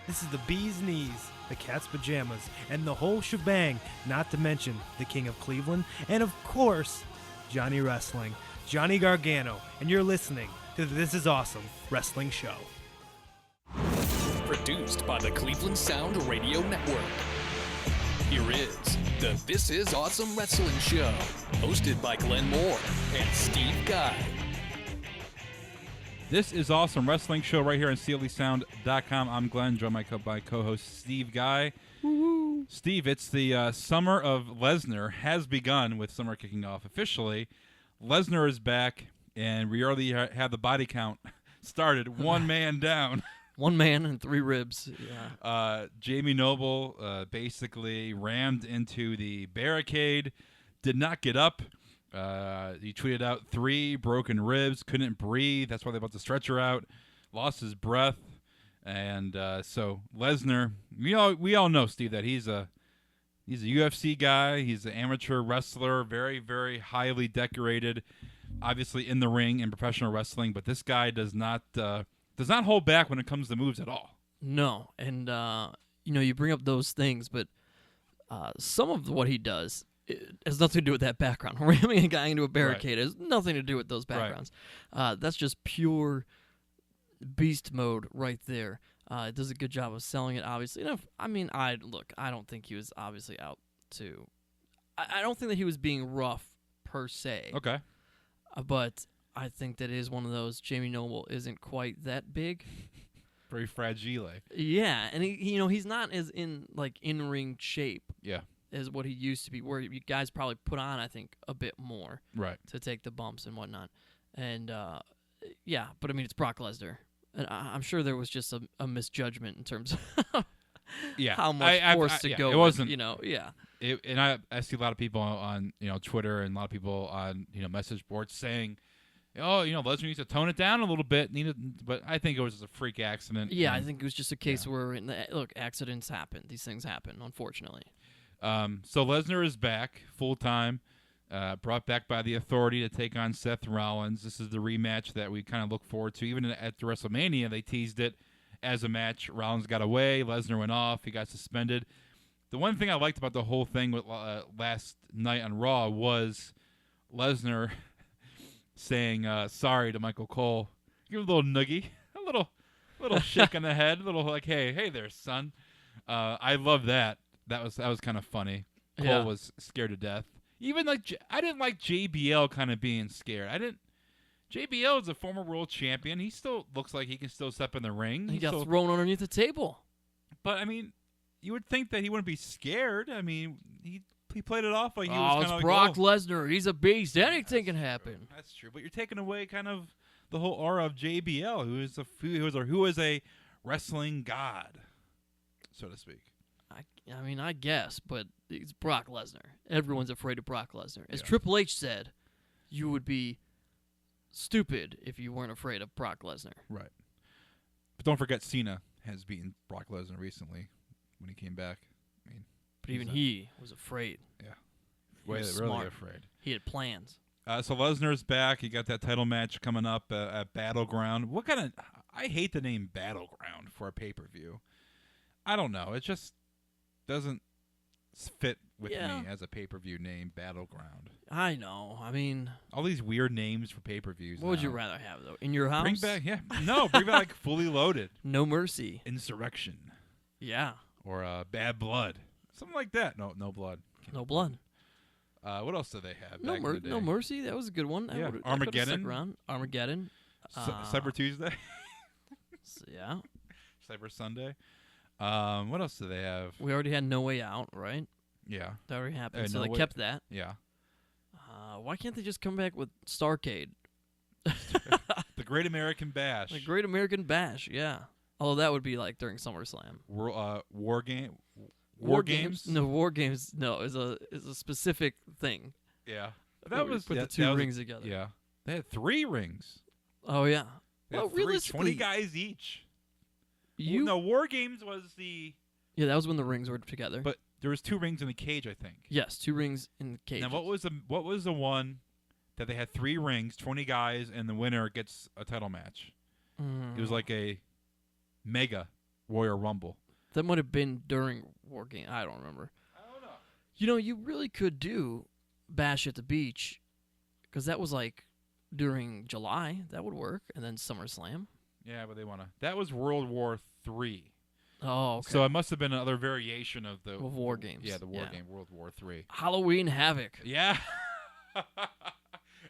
This is the bee's knees, the cat's pajamas, and the whole shebang, not to mention the King of Cleveland, and of course, Johnny Wrestling, Johnny Gargano, and you're listening to the This Is Awesome Wrestling Show. Produced by the Cleveland Sound Radio Network. Here is the This Is Awesome Wrestling Show, hosted by Glenn Moore and Steve Guy. This is Awesome Wrestling Show right here on CLESound.com. I'm Glenn, joined by co-host Steve Guy. Woo-hoo. Steve, it's the summer of Lesnar has begun with summer kicking off officially. Lesnar is back, and we already have the body count started. One man down. One man and 3 ribs. Yeah. Jamie Noble basically rammed into the barricade, did not get up. He tweeted out 3 broken ribs, couldn't breathe. That's why they brought the stretcher out. Lost his breath, and so Lesnar. We all know, Steve, that he's a UFC guy. He's an amateur wrestler, very, very highly decorated, obviously in the ring in professional wrestling. But this guy does not hold back when it comes to moves at all. No, and you bring up those things, but some of what he does. It has nothing to do with that background. Ramming a guy into a barricade has nothing to do with those backgrounds. Right. That's just pure beast mode right there. It does a good job of selling it, obviously. I don't think he was obviously out to... I don't think that he was being rough, per se. Okay. But I think that is one of those. Jamie Noble isn't quite that big. Very fragile. Yeah, and he's not as in-ring shape. Yeah. Is what he used to be, where you guys probably put on, I think, a bit more to take the bumps and whatnot. And, but, it's Brock Lesnar. And I'm sure there was just a misjudgment in terms of how much force to go. It wasn't, And I see a lot of people on, Twitter and a lot of people on, message boards saying, Lesnar needs to tone it down a little bit. But I think it was just a freak accident. Yeah, I think it was just a case where, accidents happen. These things happen, unfortunately. So Lesnar is back full-time, brought back by the Authority to take on Seth Rollins. This is the rematch that we kind of look forward to. Even at the WrestleMania, they teased it as a match. Rollins got away. Lesnar went off. He got suspended. The one thing I liked about the whole thing with last night on Raw was Lesnar saying sorry to Michael Cole. Give him a little noogie, a little shake on the head, a little like, hey there, son. I love that. That was kind of funny. Cole was scared to death. Even I didn't like JBL kind of being scared. JBL is a former world champion. He still looks like he can still step in the ring. He got thrown underneath the table. But you would think that he wouldn't be scared. He played it off like he was kind of Brock Lesnar. He's a beast. Anything can happen. That's true. But you're taking away kind of the whole aura of JBL, who is a wrestling god, so to speak. I guess, but it's Brock Lesnar. Everyone's afraid of Brock Lesnar. As Triple H said, you would be stupid if you weren't afraid of Brock Lesnar. Right. But don't forget, Cena has beaten Brock Lesnar recently when he came back. But even he was afraid. Yeah. He was really smart. afraid. He had plans. So Lesnar's back. He got that title match coming up at Battleground. I hate the name Battleground for a pay-per-view. I don't know. It just doesn't fit with me as a pay-per-view name, Battleground. I know. All these weird names for pay-per-views. What would you rather have, though? In your house? Bring back, bring back Fully Loaded. No Mercy. Insurrection. Yeah. Or Bad Blood. Something like that. No blood. No blood. What else do they have? No Mercy. That was a good one. Yeah. Armageddon. Armageddon. Cyber Tuesday. Yeah. Cyber Sunday. What else do they have? We already had No Way Out, right? Yeah. That already happened, so they kept that. Yeah. Why can't they just come back with Starrcade? The Great American Bash. The Great American Bash, yeah. Although that would be like during SummerSlam. War Games? No, War Games. No, is a specific thing. Yeah. That was put the 2 rings together. Yeah. They had 3 rings. Oh yeah. Well, realistically, 20 guys each. War Games was the... Yeah, that was when the rings were together. But there was 2 rings in the cage, I think. Yes, 2 rings in the cage. Now, what was the one that they had 3 rings, 20 guys, and the winner gets a title match? It was like a mega Royal Rumble. That might have been during War Game. I don't remember. I don't know. You know, you really could do Bash at the Beach, because that was like during July. That would work, and then SummerSlam. Yeah, but they want to. That was World War III. Oh, okay. So it must have been another variation of the War Games. Yeah, the War Game, World War III. Halloween Havoc. Yeah. And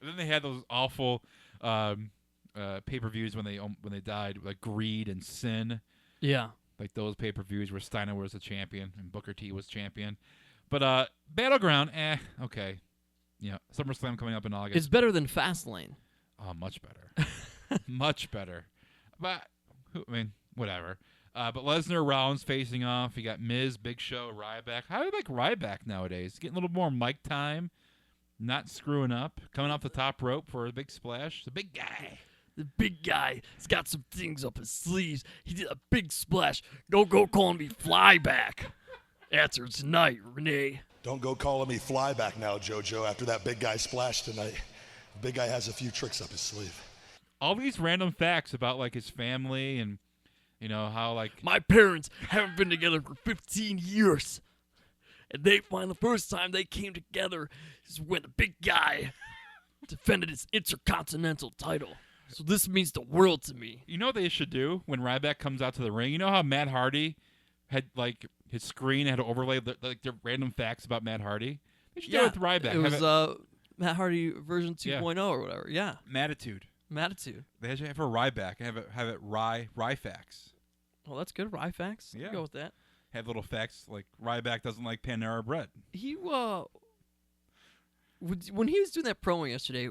then they had those awful pay-per-views when they died, like Greed and Sin. Yeah. Like those pay-per-views where Steiner was the champion and Booker T was champion. But Battleground, okay. Yeah, SummerSlam coming up in August. It's better than Fastlane. Oh, much better. Much better. But, I mean, whatever. But Lesnar, Rollins facing off. You got Miz, Big Show, Ryback. How do you like Ryback nowadays? Getting a little more mic time, not screwing up, coming off the top rope for a big splash. The big guy. The big guy has got some things up his sleeves. He did a big splash. Don't go calling me Flyback. Answer tonight, Renee. Don't go calling me Flyback now, JoJo, after that big guy splash tonight. The big guy has a few tricks up his sleeve. All these random facts about, like, his family and, you know, how, like... My parents haven't been together for 15 years. And they find the first time they came together is when the big guy defended his Intercontinental title. So this means the world to me. You know what they should do when Ryback comes out to the ring? You know how Matt Hardy had, like, his screen had overlaid, like, the random facts about Matt Hardy? They should do it with Ryback. It was Matt Hardy version 2.0 or whatever. Yeah. Mattitude. They should have for Ryback. Have it Rye facts. Well, that's good. Rye facts. Yeah. Go with that. Have little facts like Ryback doesn't like Panera bread. He when he was doing that promo yesterday,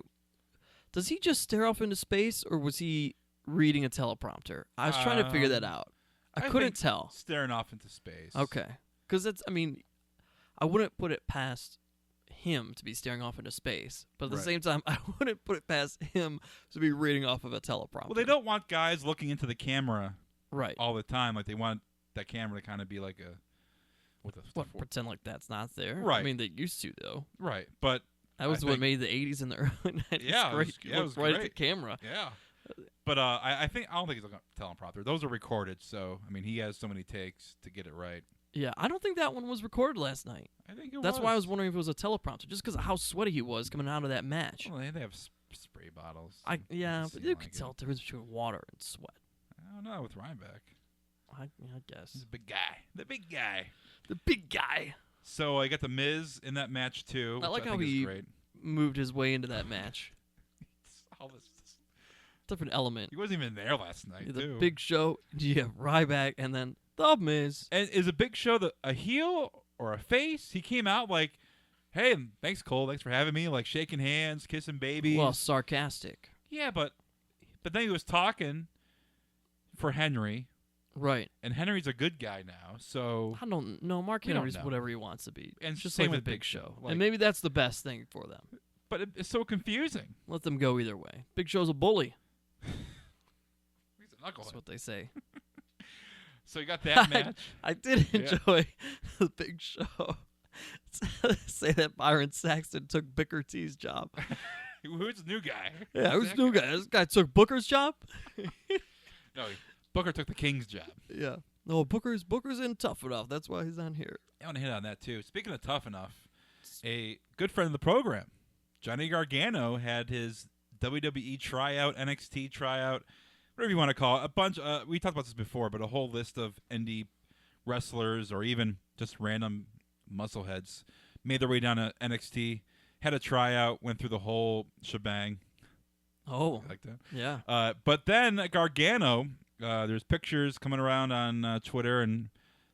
does he just stare off into space or was he reading a teleprompter? I was trying to figure that out. I couldn't tell. Staring off into space. Okay. Because that's, I mean, I wouldn't put it past him to be staring off into space, but at the same time, I wouldn't put it past him to be reading off of a teleprompter. Well, they don't want guys looking into the camera all the time. Like, they want that camera to kind of be like a... pretend like that's not there? Right. I mean, they used to, though. Right, but... That was what made the 80s and the early 90s great. It was right great. at the camera. Yeah. But I don't think he's looking at teleprompter. Those are recorded, so, I mean, he has so many takes to get it right. Yeah, I don't think that one was recorded last night. I think it was. That's why I was wondering if it was a teleprompter, just because of how sweaty he was coming out of that match. Well, they have spray bottles. But you could tell the difference between water and sweat. I don't know, with Ryback. I guess. He's a big guy. The big guy. The big guy. So I got the Miz in that match, too. I like how he moved his way into that match. All this different element. He wasn't even there last night, the too. Big Show, you have Ryback, and then the Miz. And is a Big Show a heel or a face? He came out like, hey, thanks, Cole. Thanks for having me. Like, shaking hands, kissing babies. Well, sarcastic. Yeah, but then he was talking for Henry. Right. And Henry's a good guy now, so... I don't know. Mark Henry's whatever he wants to be. And it's just same like with the Big Show. Like, and maybe that's the best thing for them. But it's so confusing. Let them go either way. Big Show's a bully. He's a knucklehead. That's what they say. So you got that match. I did enjoy the Big Show. Say that Byron Saxton took Booker T's job. Who's the new guy? Yeah, who's the new guy? This guy took Booker's job? No, Booker took the King's job. Yeah. No, Booker's in Tough Enough. That's why he's on here. I want to hit on that, too. Speaking of Tough Enough, a good friend of the program, Johnny Gargano, had his WWE tryout, NXT tryout, whatever you want to call it. A bunch. We talked about this before, but a whole list of indie wrestlers or even just random muscleheads made their way down to NXT, had a tryout, went through the whole shebang. Oh. Like that. Yeah. But then Gargano, there's pictures coming around on Twitter and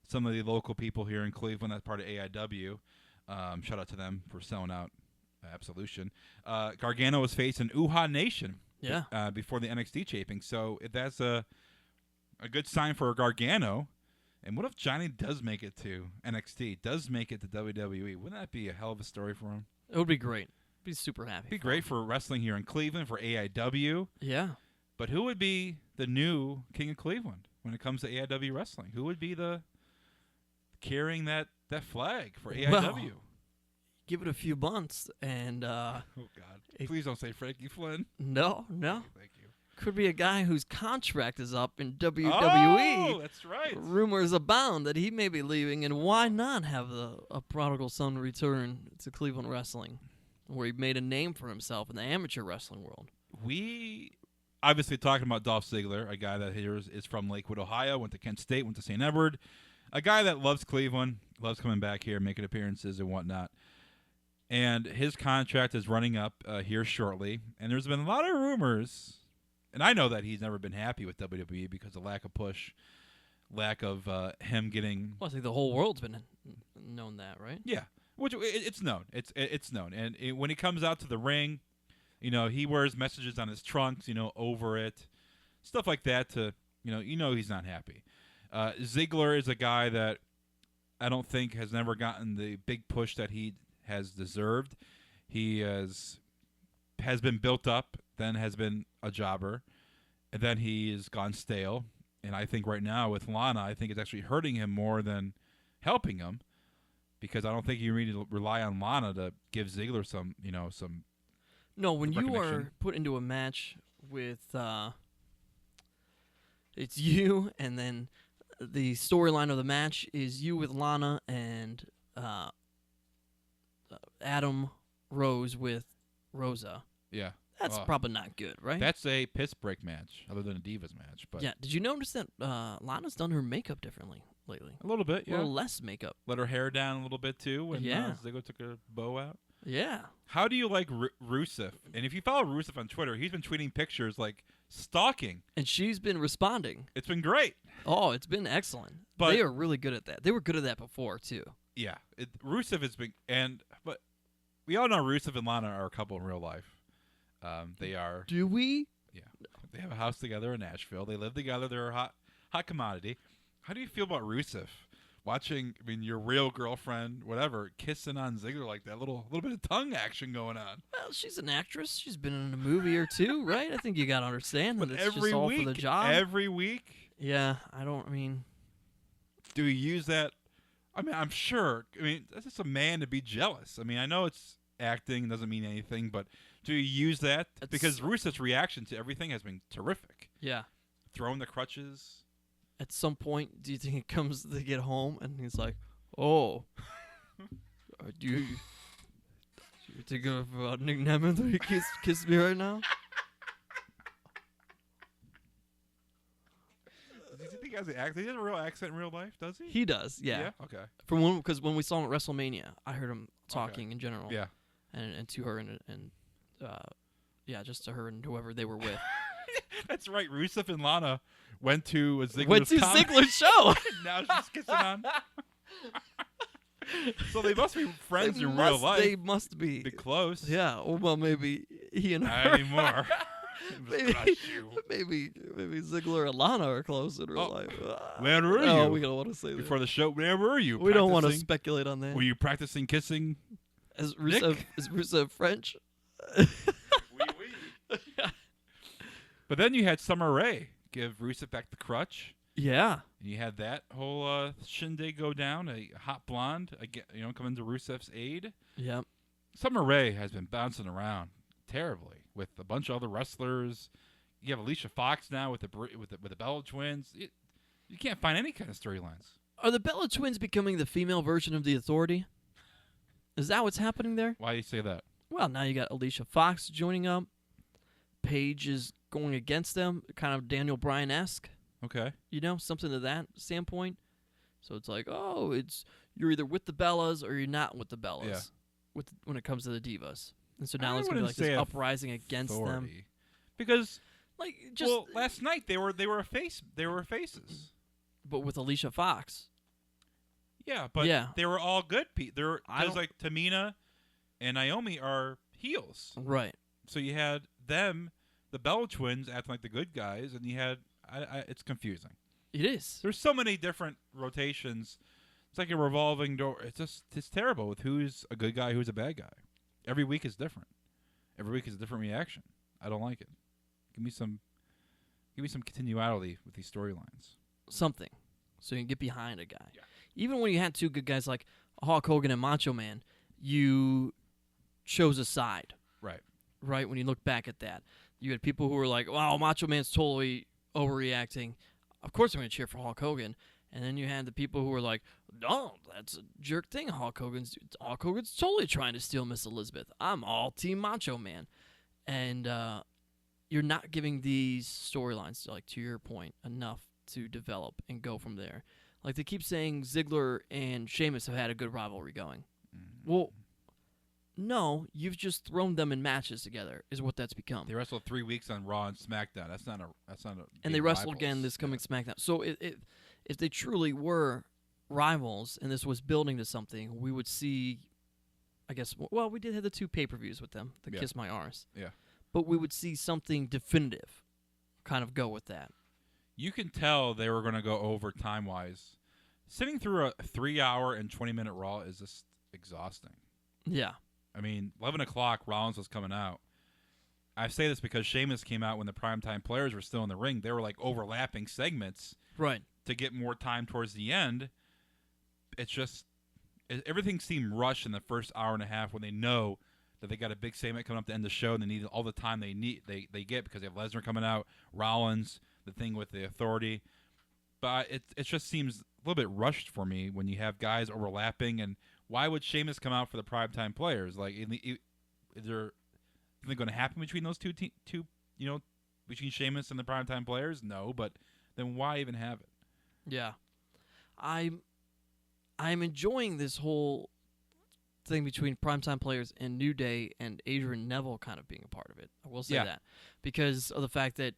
some of the local people here in Cleveland that's part of AIW. Shout out to them for selling out Absolution. Gargano was facing Uhaa Nation before the NXT taping. So if that's a good sign for Gargano. And what if Johnny does make it to NXT, does make it to WWE? Wouldn't that be a hell of a story for him? It would be great. Be super happy. Be great for wrestling here in Cleveland, for AIW. Yeah. But who would be the new King of Cleveland when it comes to AIW wrestling? Who would be the carrying that flag for AIW? Well, give it a few months and oh God. Please don't say Frankie Flynn. No. Thank you. Could be a guy whose contract is up in WWE. Oh, that's right. Rumors abound that he may be leaving, and why not have a prodigal son return to Cleveland wrestling, where he made a name for himself in the amateur wrestling world? We obviously talking about Dolph Ziggler, a guy that here is from Lakewood, Ohio, went to Kent State, went to St. Edward, a guy that loves Cleveland, loves coming back here, making appearances and whatnot. And his contract is running up here shortly, and there's been a lot of rumors. And I know that he's never been happy with WWE because of lack of push, lack of him getting. Well, I think the whole world's been known that, right? Yeah, which it's known. It's known. And when he comes out to the ring, he wears messages on his trunks, over it, stuff like that. To he's not happy. Ziggler is a guy that I don't think has never gotten the big push that he has deserved. He has been built up, then has been a jobber, and then he has gone stale. And I think right now with Lana, I think it's actually hurting him more than helping him, because I don't think you need to rely on Lana to give Ziggler some. No, when you recognition. are put into a match with, it's you, and then the storyline of the match is you with Lana and Adam Rose with Rosa. Yeah. That's probably not good, right? That's a piss break match, other than a Divas match. But yeah. Did you notice that Lana's done her makeup differently lately? a little bit, A yeah. little less makeup. Let her hair down a little bit too when Yeah. Ziggler took a bow out. Yeah. How do you like Rusev? And if you follow Rusev on Twitter, he's been tweeting pictures like stalking. And she's been responding. It's been great. Oh, it's been excellent. But- they are really good at that. They were good at that before, too. Yeah, Rusev has been, but we all know Rusev and Lana are a couple in real life. They are. Do we? Yeah, they have a house together in Nashville. They live together. They're a hot commodity. How do you feel about Rusev? Watching, your real girlfriend, whatever, kissing on Ziggler like that, little bit of tongue action going on. Well, she's an actress. She's been in a movie or two, right? I think you got to understand that But it's every just all week, for the job. every week, Yeah, do you use that? I'm sure. That's just a man to be jealous. I know it's acting, doesn't mean anything, but do you use that? Because Rusev's reaction to everything has been terrific. Yeah. Throwing the crutches. At some point, do you think it comes to get home and he's like, "Oh, do you think of Nick Nemeth when you kiss me right now?" Does he think he has an accent? He has a real accent in real life, does he? He does, yeah. Okay. Because when we saw him at WrestleMania, I heard him talking in general. Yeah. And to her and just to her and whoever they were with. That's right. Rusev and Lana went to a Ziggler's Went to Ziggler's show. Now she's kissing on. So they must be friends in real life. They must be. Be close. Yeah. Well, maybe he and her. Not anymore. maybe Ziggler and Lana are close in real life. Where were No, you? we don't want to say Before that. the show, where were you? We don't want to Practicing? speculate on that. Were you practicing kissing? Is Nick? Rusev French? Oui, oui. But then you had Summer Rae give Rusev back the crutch. Yeah. And you had that whole shindig go down. A hot blonde, coming to Rusev's aid. Yep. Summer Rae has been bouncing around terribly with a bunch of other wrestlers. You have Alicia Fox now with the Bella Twins. You can't find any kind of storylines. Are the Bella Twins becoming the female version of the Authority? Is that what's happening there? Why do you say that? Well, now you got Alicia Fox joining up. Paige is going against them, kind of Daniel Bryan-esque. Okay. Something to that standpoint. So it's like, you're either with the Bellas or you're not with the Bellas. Yeah. When it comes to the Divas. And so now I it's going to be like wouldn't this say uprising against them. authority. Because Just last night they were a face. They were faces. but with Alicia Fox. Yeah, but Yeah. they were all good people. Because like Tamina and Naomi are heels. Right. So you had them, the Bella Twins, acting like the good guys, and you had it's confusing. It is. There's so many different rotations. It's like a revolving door. It's terrible with who's a good guy, who's a bad guy. Every week is different. Every week is a different reaction. I don't like it. Give me some continuity with these storylines. Something. So you can get behind a guy. Yeah. Even when you had two good guys like Hulk Hogan and Macho Man, you chose a side. Right. Right, when you look back at that. You had people who were like, wow, Macho Man's totally overreacting. Of course I'm going to cheer for Hulk Hogan. And then you had the people who were like, no, that's a jerk thing Hulk Hogan's totally trying to steal Miss Elizabeth. I'm all Team Macho Man. And you're not giving these storylines, like to your point, enough to develop and go from there. Like they keep saying Ziggler and Sheamus have had a good rivalry going. Well, no, you've just thrown them in matches together, is what that's become. They wrestled 3 weeks on Raw and SmackDown. That's not a. And they wrestled again this coming SmackDown. So if they truly were rivals and this was building to something, we would see. I guess. Well, we did have the 2 pay-per-views with them, the Kiss My Arse. Yeah. But we would see something definitive, kind of go with that. You can tell they were going to go over time-wise. Sitting through a 3-hour and 20-minute Raw is just exhausting. Yeah. I mean, 11 o'clock, Rollins was coming out. I say this because Sheamus came out when the primetime players were still in the ring. They were like overlapping segments Right. to get more time towards the end. It's just everything seemed rushed in the first hour and a half when they know that they got a big segment coming up to end the show and they need all the time they get because they have Lesnar coming out, Rollins, the thing with the Authority. But it just seems a little bit rushed for me when you have guys overlapping. And why would Sheamus come out for the primetime players? Like, is there something going to happen between those two, between Sheamus and the primetime players? No, but then why even have it? Yeah. I'm enjoying this whole thing between primetime players and New Day and Adrian Neville kind of being a part of it. I will say that. Because of the fact that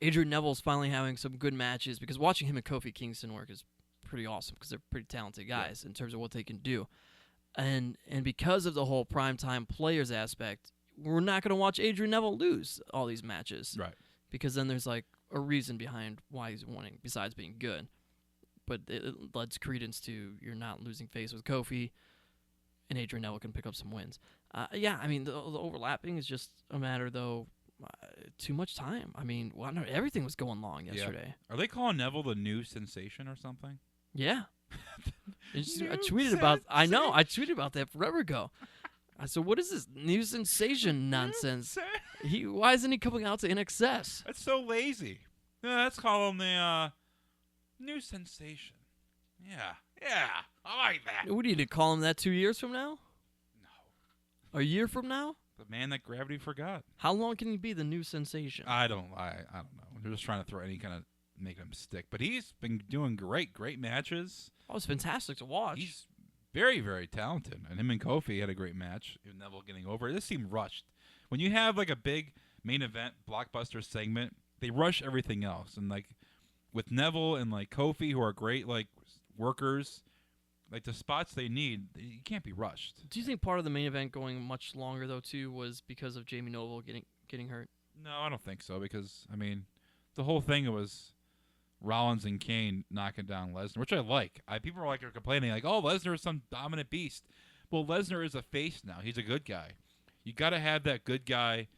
Adrian Neville's finally having some good matches, because watching him and Kofi Kingston work is pretty awesome because they're pretty talented guys in terms of what they can do. And because of the whole primetime players aspect, we're not going to watch Adrian Neville lose all these matches. Right. Because then there's like a reason behind why he's winning besides being good. But it lends credence to you're not losing face with Kofi, and Adrian Neville can pick up some wins. I mean, the overlapping is just a matter, though, too much time. I mean, everything was going long yesterday. Are they calling Neville the new sensation or something? Yeah. I tweeted about that forever ago. I said, what is this new sensation nonsense? Why isn't he coming out to NXS? That's so lazy. Yeah, let's call him the new sensation. Yeah, I like that. What do you need to call him that 2 years from now? No. A year from now? The man that gravity forgot. How long can he be the new sensation? I don't know. They're just trying to throw any kind of make him stick. But he's been doing great matches. Oh, it's fantastic to watch. He's very, very talented. And him and Kofi had a great match. Even Neville getting over. This seemed rushed. When you have like a big main event blockbuster segment, they rush everything else. And like with Neville and like Kofi, who are great like workers, like the spots they need, you can't be rushed. Do you think part of the main event going much longer though too was because of Jamie Noble getting hurt? No, I don't think so, because I mean, the whole thing was Rollins and Kane knocking down Lesnar, which I like. People are complaining like, "Oh, Lesnar is some dominant beast." Well, Lesnar is a face now. He's a good guy. You got to have that good guy.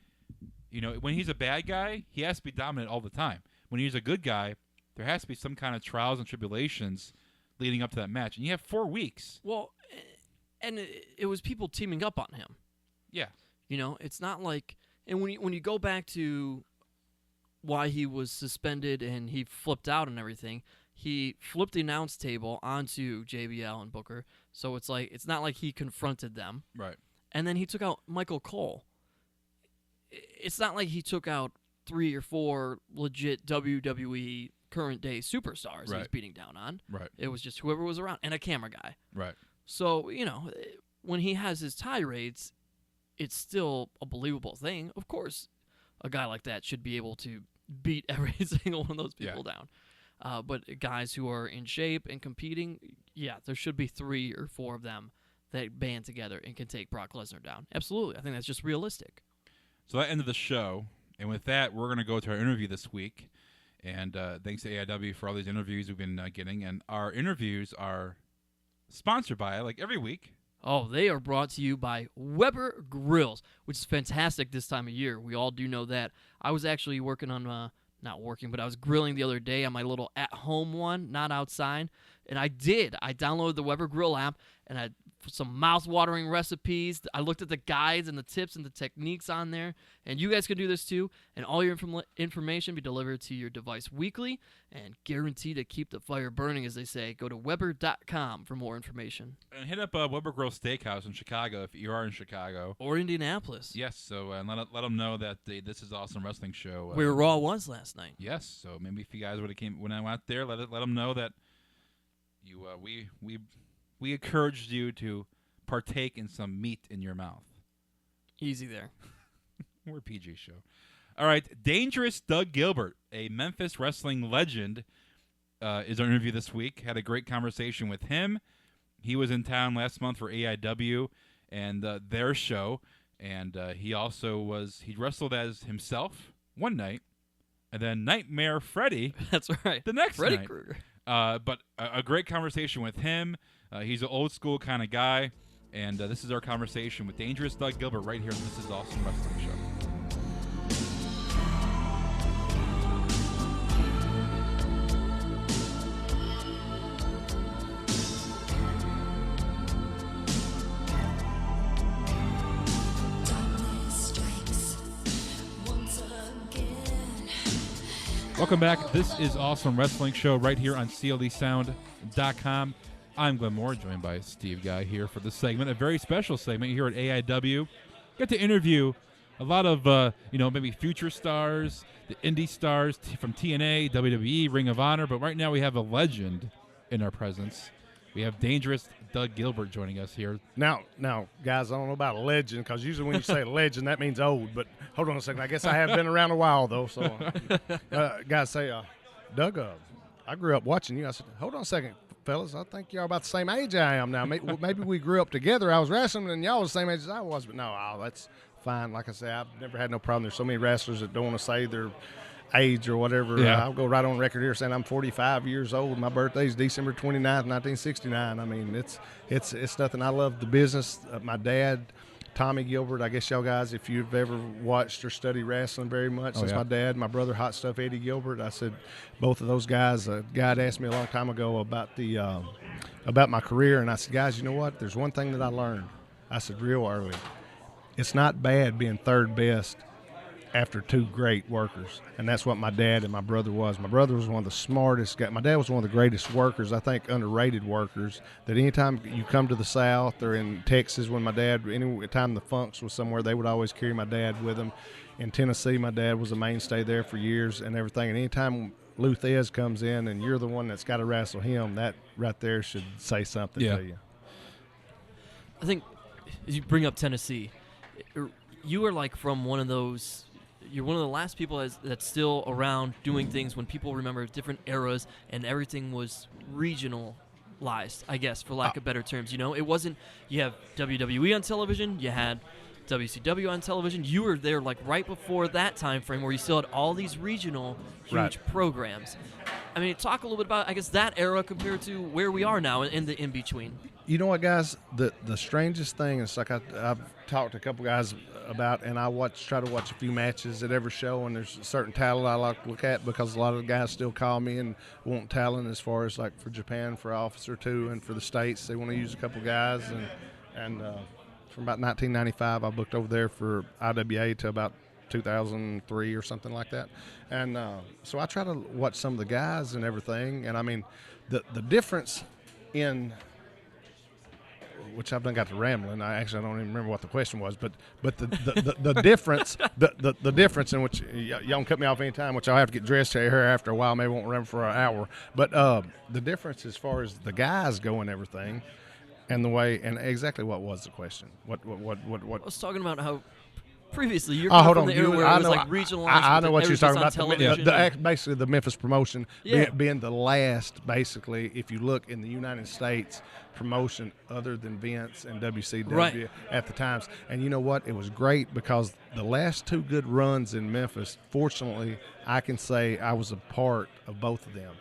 You know, when he's a bad guy, he has to be dominant all the time. When he's a good guy, there has to be some kind of trials and tribulations leading up to that match. And you have 4 weeks. Well, and it was people teaming up on him. Yeah. You know, it's not like, and when you go back to why he was suspended and he flipped out and everything, he flipped the announce table onto JBL and Booker. So it's like, it's not like he confronted them. Right. And then he took out Michael Cole. It's not like he took out 3 or 4 legit WWE current day superstars he was beating down on. Right. It was just whoever was around and a camera guy. Right. So, you know, when he has his tirades, it's still a believable thing. Of course, a guy like that should be able to beat every single one of those people down. But guys who are in shape and competing, there should be 3 or 4 of them that band together and can take Brock Lesnar down. Absolutely. I think that's just realistic. So that ended the show. And with that, we're going to go to our interview this week. And thanks to AIW for all these interviews we've been getting. And our interviews are sponsored by, like every week. Oh, they are brought to you by Weber Grills, which is fantastic this time of year. We all do know that. I was actually working on, not working, but I was grilling the other day on my little at-home one, not outside. And I did. I downloaded the Weber Grill app, and I some mouth-watering recipes. I looked at the guides and the tips and the techniques on there, and you guys can do this too. And all your information be delivered to your device weekly and guaranteed to keep the fire burning, as they say. Go to Weber.com for more information. And hit up Weber Grill Steakhouse in Chicago if you are in Chicago. Or Indianapolis. Yes, so let them know that This Is Awesome Wrestling show. Where Raw was last night. Yes, so maybe if you guys would have came when I went there, let them know that we encouraged you to partake in some meat in your mouth. Easy there. We're a PG show. All right, Dangerous Doug Gilbert, a Memphis wrestling legend, is our interview this week. Had a great conversation with him. He was in town last month for AIW and their show, and he wrestled as himself one night, and then Nightmare Freddy. That's right. The next Freddy night. Krueger. But a great conversation with him. He's an old school kind of guy, and this is our conversation with Dangerous Doug Gilbert right here on This Is Awesome Wrestling Show. Welcome back. This is Awesome Wrestling Show right here on CLDsound.com. I'm Glenn Moore, joined by Steve Guy here for this segment, a very special segment here at AIW. Get to interview a lot of, maybe future stars, the indie stars from TNA, WWE, Ring of Honor, but right now we have a legend in our presence. We have Dangerous Doug Gilbert joining us here. Now, guys, I don't know about a legend, because usually when you say legend, that means old. But hold on a second. I guess I have been around a while, though. So, guys say, Doug, I grew up watching you. I said, hold on a second, fellas. I think y'all about the same age I am now. Maybe we grew up together. I was wrestling, and y'all was the same age as I was. But no, that's fine. Like I say, I've never had no problem. There's so many wrestlers that don't want to say their age or whatever. Yeah. I'll go right on record here saying I'm 45 years old. My birthday is December 29th, 1969. I mean, it's nothing. I love the business. My dad, Tommy Gilbert, I guess y'all guys, if you've ever watched or studied wrestling very much, that's my dad. My brother, Hot Stuff Eddie Gilbert. I said both of those guys. A guy had asked me a long time ago about my career, and I said, guys, you know what? There's one thing that I learned. I said real early. It's not bad being third best after two great workers, and that's what my dad and my brother was. My brother was one of the smartest guys. My dad was one of the greatest workers, I think underrated workers, that anytime you come to the South or in Texas, when my dad, any time the Funks was somewhere, they would always carry my dad with them. In Tennessee, my dad was a mainstay there for years and everything, and anytime Luthez comes in and you're the one that's got to wrestle him, that right there should say something to you. I think as you bring up Tennessee, you are like from one of those. You're one of the last people that's still around doing things when people remember different eras and everything was regionalized, I guess, for lack of better terms. You know, it wasn't, you have WWE on television, you had WCW on television. You were there like right before that time frame where you still had all these regional huge programs. I mean, talk a little bit about, I guess, that era compared to where we are now in the in-between. You know what, guys? The strangest thing is, like I've talked to a couple guys about, and I try to watch a few matches at every show, and there's a certain talent I like to look at, because a lot of the guys still call me and want talent as far as like for Japan, for Officer 2, and for the States. They want to use a couple guys, and from about 1995, I booked over there for IWA to about 2003 or something like that. And so I try to watch some of the guys and everything, and I mean, the difference in, which I've done got to rambling. I don't even remember what the question was, but the difference, the difference in which y'all can cut me off anytime, which I'll have to get dressed here after a while. Maybe won't remember for an hour, but the difference as far as the guys go and everything, and the way, and exactly what was the question? What? I was talking about how previously you're from the era where it was like regionalized. I know what you're talking about. The basically, the Memphis promotion being the last, basically, if you look in the United States, promotion other than Vince and WCW at the times. And you know what? It was great because the last two good runs in Memphis, fortunately, I can say I was a part of both of them.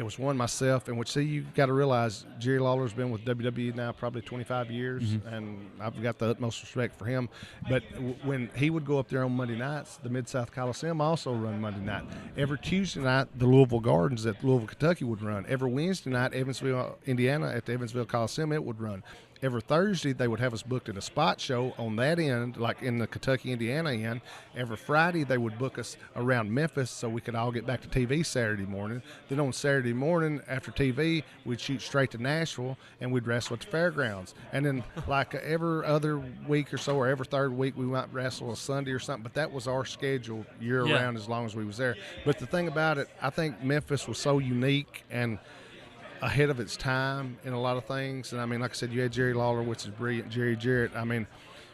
It was one myself, and which, see, you got to realize Jerry Lawler's been with WWE now probably 25 years, and I've got the utmost respect for him. But when he would go up there on Monday nights, the Mid-South Coliseum also run Monday night. Every Tuesday night, the Louisville Gardens at Louisville, Kentucky would run. Every Wednesday night, Evansville, Indiana at the Evansville Coliseum, it would run. Every Thursday, they would have us booked at a spot show on that end, like in the Kentucky, Indiana end. Every Friday, they would book us around Memphis so we could all get back to TV Saturday morning. Then on Saturday morning, after TV, we'd shoot straight to Nashville, and we'd wrestle at the fairgrounds. And then, like every other week or so, or every third week, we might wrestle a Sunday or something. But that was our schedule year-round as long as we was there. But the thing about it, I think Memphis was so unique and ahead of its time in a lot of things. And I mean, like I said, you had Jerry Lawler, which is brilliant, Jerry Jarrett. I mean,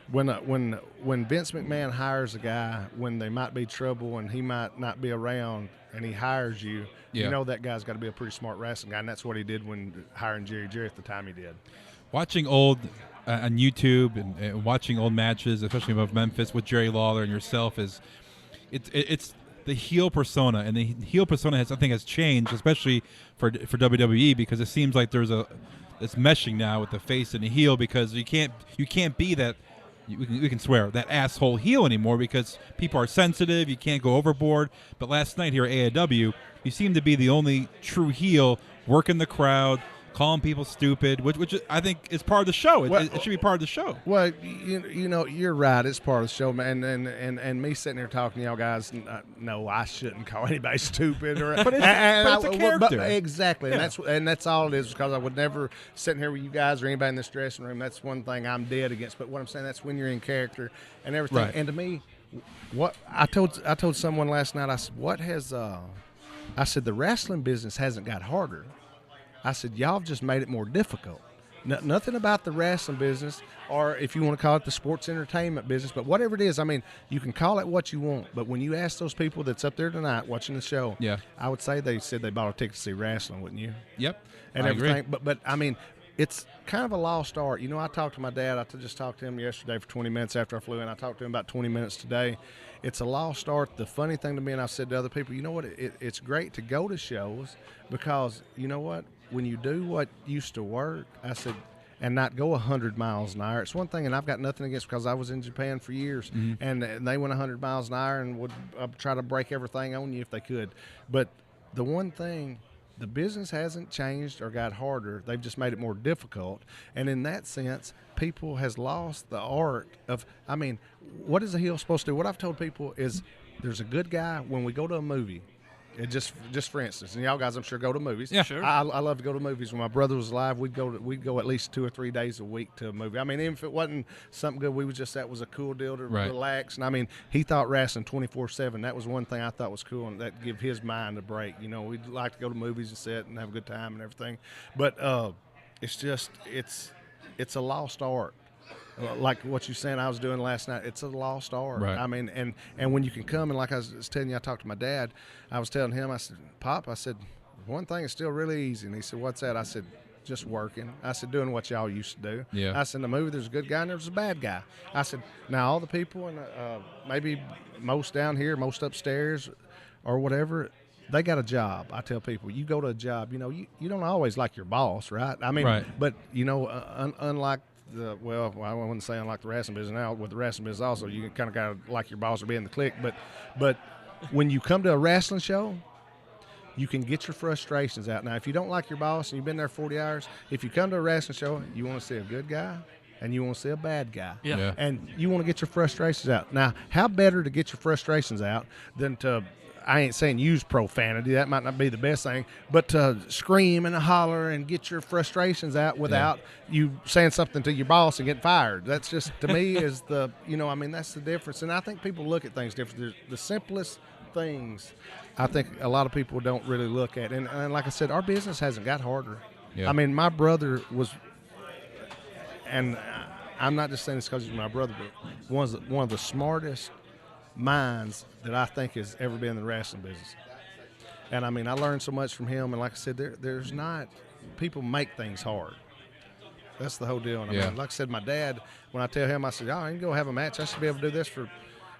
when Vince McMahon hires a guy when there might be trouble and he might not be around, and he hires you, you know that guy's got to be a pretty smart wrestling guy, and that's what he did when hiring Jerry Jarrett at the time he did. Watching old on YouTube and watching old matches, especially of Memphis with Jerry Lawler and yourself, it's the heel persona, and the heel persona has changed, especially for WWE, because it seems like there's it's meshing now with the face and the heel, because you can't be that, we can swear, that asshole heel anymore, because people are sensitive. You can't go overboard. But last night here at AAW, you seem to be the only true heel, working the crowd, calling people stupid, which I think is part of the show. It should be part of the show. Well, you know, you're right. It's part of the show, man. And me sitting there talking to y'all guys, no, I shouldn't call anybody stupid. But it's a character. Exactly. Yeah. And that's all it is, because I would never sit here with you guys or anybody in this dressing room. That's one thing I'm dead against. But what I'm saying, that's when you're in character and everything. Right. And to me, what I told someone last night, I said, I said, the wrestling business hasn't got harder. I said, y'all have just made it more difficult. Nothing about the wrestling business, or if you want to call it the sports entertainment business, but whatever it is, I mean, you can call it what you want. But when you ask those people that's up there tonight watching the show, I would say they said they bought a ticket to see wrestling, wouldn't you? Yep. And I everything. agree. But I mean, it's kind of a lost art. You know, I talked to my dad. I just talked to him yesterday for 20 minutes after I flew in. I talked to him about 20 minutes today. It's a lost art. The funny thing to me, and I've said to other people, you know what, it's great to go to shows, because, you know what, when you do what used to work, I said, and not go 100 miles an hour. It's one thing, and I've got nothing against, because I was in Japan for years, and they went 100 miles an hour and would try to break everything on you if they could. But the one thing, the business hasn't changed or got harder. They've just made it more difficult. And in that sense, people has lost the art of, I mean, what is a heel supposed to do? What I've told people is, there's a good guy when we go to a movie. It just for instance, and y'all guys, I'm sure, go to movies. Yeah, sure. I love to go to movies. When my brother was alive, we'd go at least 2 or 3 days a week to a movie. I mean, even if it wasn't something good, that was a cool deal to relax. And I mean, he thought wrestling 24/7. That was one thing I thought was cool, and that give his mind a break. You know, we'd like to go to movies and sit and have a good time and everything. But it's a lost art. Like what you're saying I was doing last night, it's a lost art. Right. I mean, and when you can come, and like I was telling you, I talked to my dad. I was telling him, I said, Pop, I said, one thing is still really easy. And he said, what's that? I said, just working. I said, doing what y'all used to do. Yeah. I said, in the movie, there's a good guy and there's a bad guy. I said, now all the people, and maybe most down here, most upstairs or whatever, they got a job. I tell people, you go to a job, you know, you don't always like your boss, right? I mean, but, you know, unlike I wouldn't say unlike the wrestling business now. With the wrestling business also, you kind of got to like your boss or be in the clique. But when you come to a wrestling show, you can get your frustrations out. Now, if you don't like your boss and you've been there 40 hours, if you come to a wrestling show, you want to see a good guy and you want to see a bad guy. Yeah. And you want to get your frustrations out. Now, how better to get your frustrations out than to, I ain't saying use profanity, that might not be the best thing, but to scream and holler and get your frustrations out without you saying something to your boss and getting fired. That's just, to me, is the, you know, I mean, that's the difference. And I think people look at things differently. The simplest things, I think a lot of people don't really look at. And like I said, our business hasn't got harder. Yeah. I mean, my brother was, and I'm not just saying this because he's my brother, but one of the smartest minds that I think has ever been in the wrestling business. And I mean, I learned so much from him, and like I said, there's not, people make things hard. That's the whole deal. And I mean, like I said, my dad, when I tell him, I said, I can go have a match, I should be able to do this for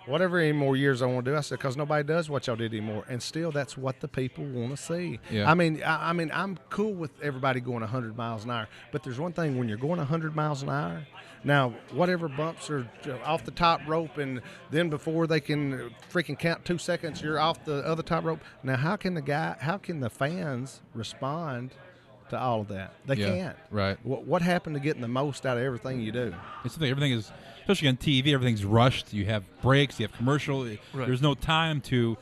whatever any more years I want to do. I said, because nobody does what y'all did anymore. And still, that's what the people want to see. Yeah. I mean, I'm cool with everybody going 100 miles an hour. But there's one thing, when you're going 100 miles an hour, now, whatever bumps are off the top rope, and then before they can freaking count 2 seconds, you're off the other top rope. Now, how can the fans respond to all of that? They can't. Right. What happened to getting the most out of everything you do? It's the thing. Everything is, especially on TV, everything's rushed. You have breaks. You have commercial. Right. There's no time to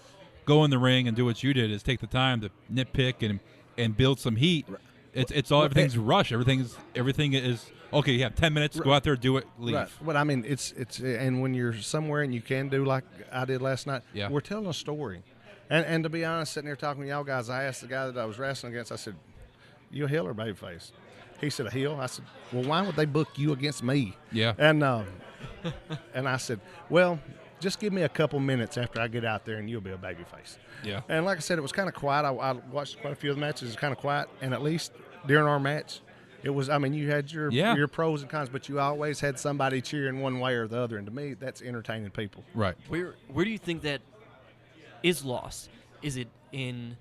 go in the ring and do what you did. Is take the time to nitpick and build some heat. Right. It's all everything's rushed. Everything is okay. You have 10 minutes. Go out there, do it, leave. Right. But I mean, it's and when you're somewhere and you can do like I did last night, we're telling a story. And to be honest, sitting here talking to y'all guys, I asked the guy that I was wrestling against. I said, "You a heel or babyface?" He said, "A heel." I said, "Well, why would they book you against me?" Yeah. And and I said, "Well, just give me a couple minutes after I get out there, and you'll be a babyface." Yeah. And like I said, it was kind of quiet. I watched quite a few of the matches. It was kind of quiet, and at least during our match, it was. I mean, you had your pros and cons, but you always had somebody cheering one way or the other. And to me, that's entertaining people. Right. Where do you think that is lost? Is it in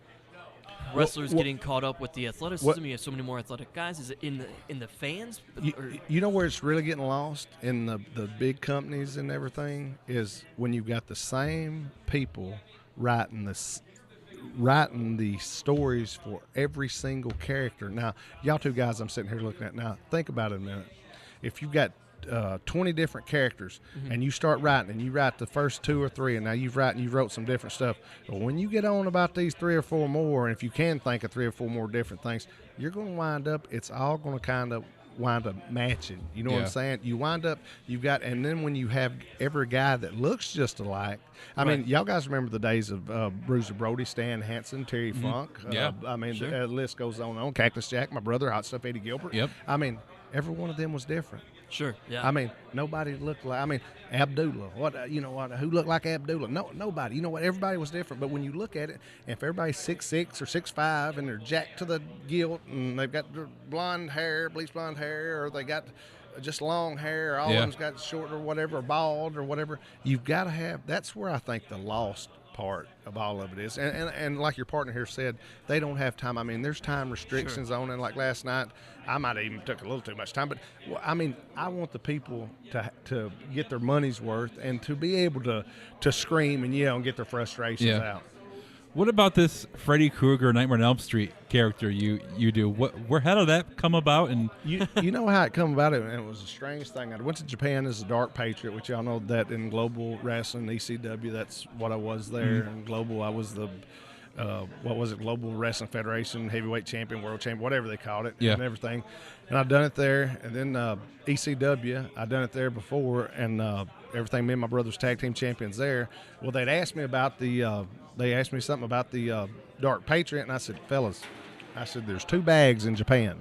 wrestlers getting caught up with the athleticism? You have so many more athletic guys. Is it in the fans? You know where it's really getting lost in the big companies and everything is when you've got the same people writing the stories for every single character. Now, y'all two guys I'm sitting here looking at now, think about it a minute. If you've got 20 different characters and you start writing and you write the first 2 or 3 and now you wrote some different stuff. But when you get on about these 3 or 4 more, and if you can think of 3 or 4 more different things, you're going to wind up, it's all going to kind of wind up matching. You know what I'm saying? You wind up, and then when you have every guy that looks just alike, I mean, y'all guys remember the days of Bruiser Brody, Stan Hansen, Terry Funk. I mean, the list goes on. Cactus Jack, my brother, Hot Stuff Eddie Gilbert. Yep. I mean, every one of them was different. Sure. Yeah. I mean, nobody looked like. I mean, Abdullah. Who looked like Abdullah? No, nobody. You know what? Everybody was different. But when you look at it, if everybody's 6'6" or 6'5" and they're jacked to the gilt and they've got blonde hair, bleach blonde hair, or they got just long hair, or all of them's got short or whatever, or bald or whatever, you've got to have. That's where I think the lost part of all of it is, and like your partner here said, they don't have time. I mean, there's time restrictions on it. Like last night, I might have even took a little too much time, but I mean, I want the people to get their money's worth and to be able to scream and yell and get their frustrations out. What about this Freddy Krueger, Nightmare on Elm Street character you do? How did that come about? And you know how it come about? And it was a strange thing. I went to Japan as a Dark Patriot, which y'all know that in Global Wrestling, ECW, that's what I was there. In Global, I was the Global Wrestling Federation Heavyweight Champion, World Champion, whatever they called it, and everything. And I've done it there. And then ECW, I've done it there before, and everything. Me and my brother's tag team champions there. Well, they'd asked me about they asked me something about the Dark Patriot, and I said, fellas, there's 2 bags in Japan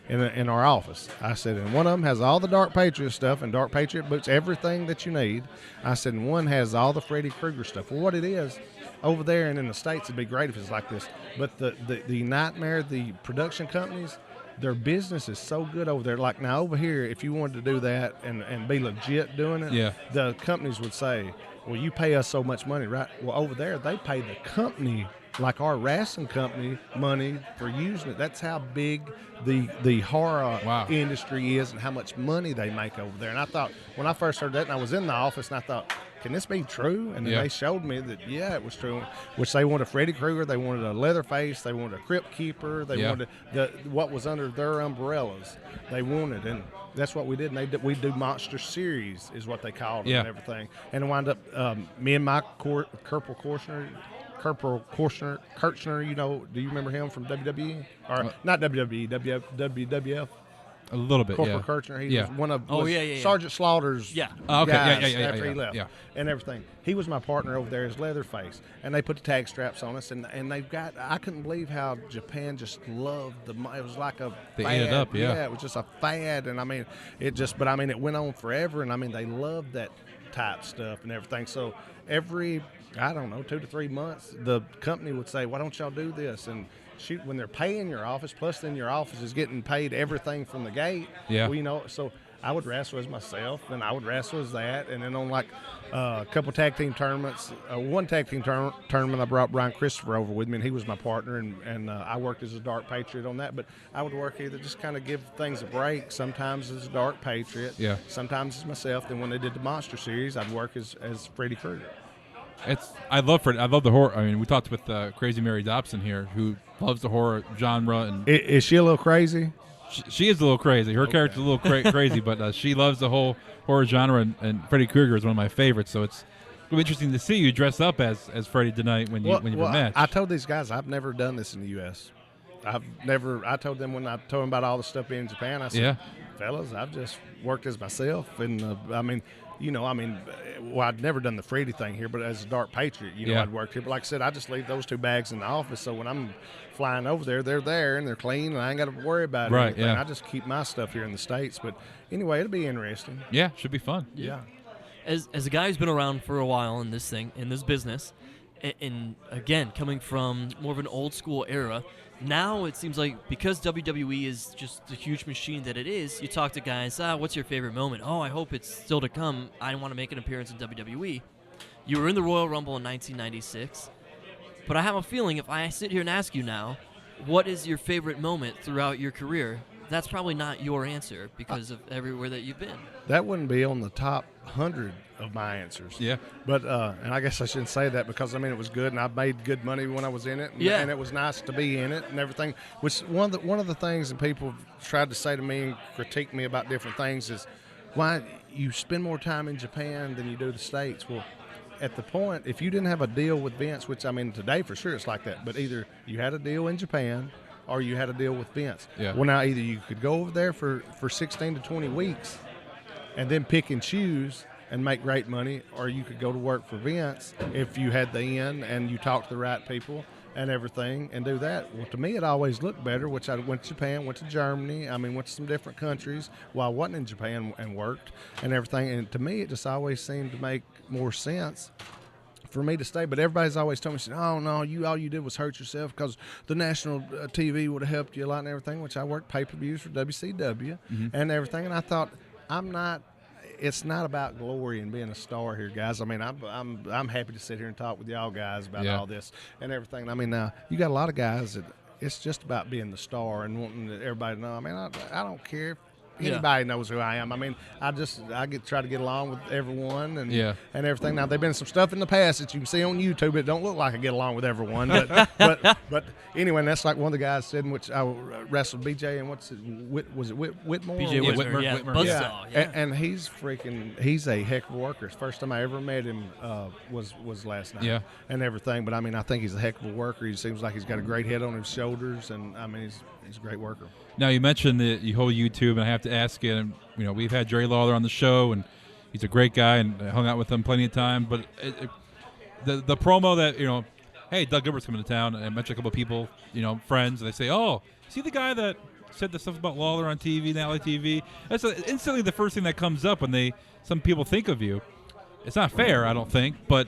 in our office. I said, and one of them has all the Dark Patriot stuff and Dark Patriot boots, everything that you need. I said, and one has all the Freddy Krueger stuff. Well, what it is, over there and in the States, it'd be great if it's like this. But the Nightmare, the production companies, their business is so good over there. Like now over here, if you wanted to do that and be legit doing it, the companies would say, well, you pay us so much money, right? Well, over there, they pay the company, like our wrestling company, money for using it. That's how big the horror industry is and how much money they make over there. And I thought, when I first heard that, and I was in the office, and I thought, can this be true? And then they showed me that, it was true, which they wanted Freddy Krueger, they wanted a Leatherface, they wanted a Crypt Keeper, they wanted what was under their umbrellas. They wanted, and that's what we did. And we do Monster Series is what they called it and everything. And it wound up, me and my Corporal Kirchner, you know, do you remember him from WWE? Or not WWE, WWF? A little bit, Corporal Kirchner. He was one of Sergeant Slaughter's guys after he left and everything. He was my partner over there as Leatherface. And they put the tag straps on us, and they've got, I couldn't believe how Japan just loved it was like a they fad. ate it up, it was just a fad, and I mean, it went on forever, and I mean, they loved that type stuff and everything. So every, I don't know, 2 to 3 months, the company would say, why don't y'all do this? And shoot, when they're paying your office, plus then your office is getting paid everything from the gate. Well, you know, so I would wrestle as myself, and I would wrestle as that. And then on like a couple tag team tournaments, one tag team tournament, I brought Brian Christopher over with me, and he was my partner, and I worked as a Dark Patriot on that. But I would work either just kind of give things a break, sometimes as a Dark Patriot, sometimes as myself. Then when they did the Monster Series, I'd work as Freddy Krueger. I love the horror. I mean, we talked with Crazy Mary Dobson here, who loves the horror genre. And is she a little crazy? She is a little crazy. Her character's a little crazy, but she loves the whole horror genre, and Freddy Krueger is one of my favorites. So it's going to be interesting to see you dress up as Freddy tonight when you match. I told these guys I've never done this in the U.S. I told them when I told them about all the stuff being in Japan, I said, fellas, I've just worked as myself. And, I'd never done the Freddy thing here, but as a Dark Patriot, I'd worked here. But like I said, I just leave those 2 bags in the office. So when I'm flying over there, they're there and they're clean, and I ain't got to worry about anything. I just keep my stuff here in the States. But anyway, it'll be interesting. Yeah, should be fun. Yeah. As a guy who's been around for a while in this business, and again, coming from more of an old school era, now it seems like because WWE is just the huge machine that it is, you talk to guys, what's your favorite moment? Oh, I hope it's still to come. I want to make an appearance in WWE. You were in the Royal Rumble in 1996, but I have a feeling if I sit here and ask you now, what is your favorite moment throughout your career? That's probably not your answer because of everywhere that you've been. That wouldn't be on the top 100 of my answers. Yeah. But, and I guess I shouldn't say that because, it was good, and I made good money when I was in it. And it was nice to be in it and everything. Which one of the things that people tried to say to me and critique me about different things is, why you spend more time in Japan than you do the States. Well, at the point, if you didn't have a deal with Vince, which, today for sure it's like that, but either you had a deal in Japan or you had a deal with Vince. Yeah. Well, now either you could go over there for 16 to 20 weeks and then pick and choose and make great money, or you could go to work for Vince if you had the in and you talked to the right people and everything and do that. Well, to me, it always looked better, which I went to Japan, went to Germany, went to some different countries while I wasn't in Japan and worked and everything. And to me, it just always seemed to make more sense for me to stay. But everybody's always told me, oh, no, all you did was hurt yourself because the national TV would have helped you a lot and everything, which I worked pay-per-views for WCW and everything. And I thought, it's not about glory and being a star here, guys. I'm happy to sit here and talk with y'all guys about all this and everything. Now you got a lot of guys that it's just about being the star and wanting everybody to know. I don't care if anybody knows who I am. I try to get along with everyone and everything. Now, there've been some stuff in the past that you can see on YouTube. It don't look like I get along with everyone, but anyway, and that's like one of the guys said, in which I wrestled BJ and was it Whitmore? BJ Whitmer. Buzzsaw, and he's a heck of a worker. First time I ever met him was last night, and everything. But I think he's a heck of a worker. He seems like he's got a great head on his shoulders, and he's a great worker. Now, you mentioned the whole YouTube, and I have to ask you, we've had Jerry Lawler on the show, and he's a great guy, and I hung out with him plenty of time. But the promo that, hey, Doug Gilbert's coming to town, and I mentioned a couple of people, friends, and they say, oh, see the guy that said the stuff about Lawler on TV, Nally TV? That's instantly the first thing that comes up when some people think of you. It's not fair, I don't think, but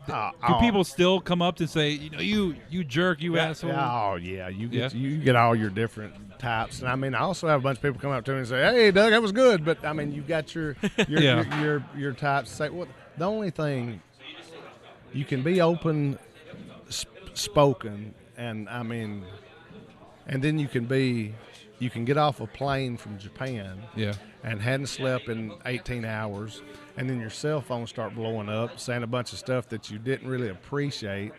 do people still come up to say, you jerk, you asshole? Oh, yeah. You get all your different types. And I also have a bunch of people come up to me and say, hey, Doug, that was good. But, you got your types. Say, well, the only thing, you can be open spoken, and, and then you can get off a plane from Japan and hadn't slept in 18 hours, and then your cell phone start blowing up, saying a bunch of stuff that you didn't really appreciate,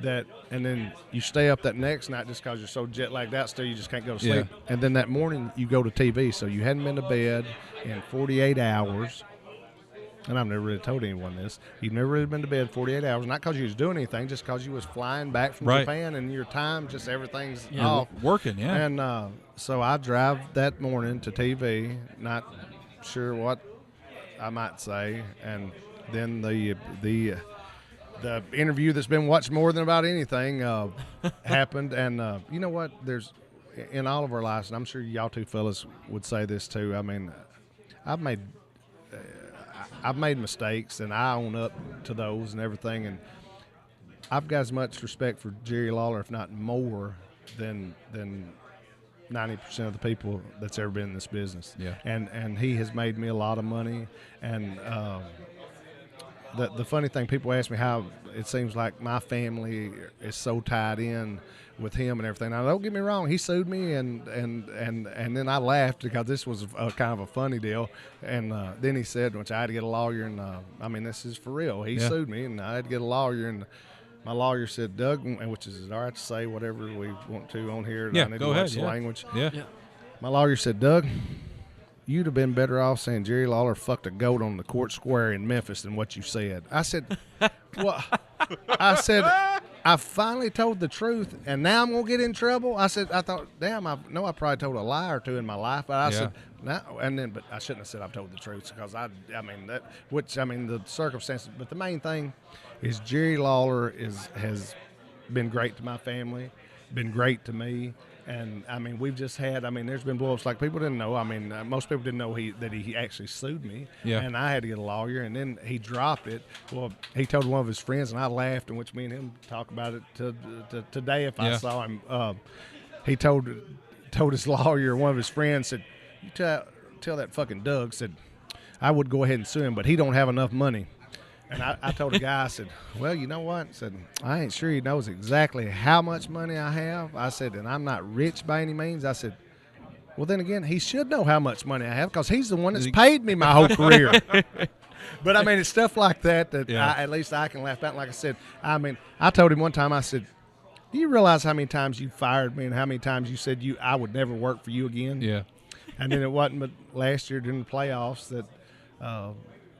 and then you stay up that next night just because you're so jet lagged out still you just can't go to sleep. And then that morning you go to TV, so you hadn't been to bed in 48 hours. And I've never really told anyone this. You've never really been to bed 48 hours, not because you was doing anything, just because you was flying back from Japan and your time, just everything's off. Working, And so I drive that morning to TV, not sure what I might say, and then the interview that's been watched more than about anything happened. And you know what? There's in all of our lives, and I'm sure y'all two fellas would say this too. I've made mistakes, and I own up to those and everything. And I've got as much respect for Jerry Lawler, if not more, than 90% of the people that's ever been in this business. Yeah. And he has made me a lot of money. And the funny thing, people ask me how it seems like my family is so tied in with him and everything. Now, don't get me wrong, he sued me, and then I laughed because this was kind of a funny deal. And then he said, which I had to get a lawyer, and I mean, this is for real. He sued me, and I had to get a lawyer, and my lawyer said, Doug, which is all right to say whatever we want to on here. Yeah, I need go to ahead. watch the language. Yeah. My lawyer said, Doug, you'd have been better off saying Jerry Lawler fucked a goat on the court square in Memphis than what you said. I said, well, I said, I finally told the truth, and now I'm going to get in trouble. I said, I thought, damn, I know I probably told a lie or two in my life, but I said, no, but I shouldn't have said I've told the truth because the circumstances. But the main thing is Jerry Lawler has been great to my family, been great to me. And, I mean, we've just had, there's been blow-ups like people didn't know. Most people didn't know that he actually sued me. Yeah. And I had to get a lawyer, and then he dropped it. Well, he told one of his friends, and I laughed, and which me and him talk about it today if I saw him. He told his lawyer, one of his friends, said, you tell that fucking Doug, said, I would go ahead and sue him, but he don't have enough money. And I told the guy, I said, well, you know what? I said, I ain't sure he knows exactly how much money I have. I said, and I'm not rich by any means. I said, well, then again, he should know how much money I have because he's the one that's paid me my whole career. But, it's stuff like that at least I can laugh at. Like I said, I told him one time, I said, do you realize how many times you fired me and how many times you said I would never work for you again? Yeah. And then it wasn't but last year during the playoffs that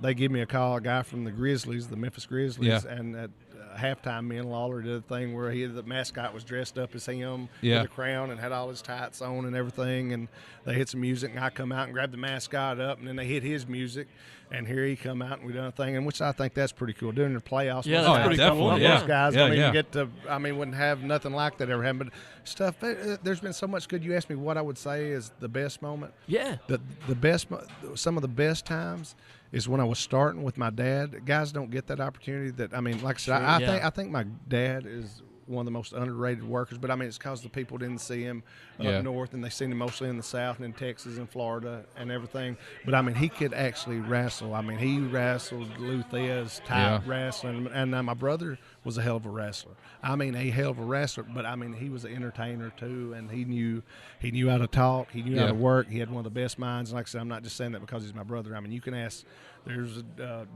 they give me a call, a guy from the Grizzlies, the Memphis Grizzlies, and at halftime, me and Lawler did a thing where the mascot was dressed up as him with a crown and had all his tights on and everything, and they hit some music, and I come out and grab the mascot up, and then they hit his music, and here he come out, and we done a thing, and which I think that's pretty cool. During the playoffs, yeah, that's pretty cool. Most guys don't even get to, wouldn't have nothing like that ever happen, but stuff, there's been so much good. You asked me what I would say is the best moment. Yeah. The best, some of the best times is when I was starting with my dad. Guys don't get that opportunity. Like I said, I think my dad is one of the most underrated workers, but it's because the people didn't see him up north, and they seen him mostly in the South and in Texas and Florida and everything. But he could actually wrestle. He wrestled Luthez type wrestling, and my brother was a hell of a wrestler. A hell of a wrestler, but he was an entertainer too, and he knew how to talk, he knew how to work. He had one of the best minds. And like I said, I'm not just saying that because he's my brother. You can ask. There's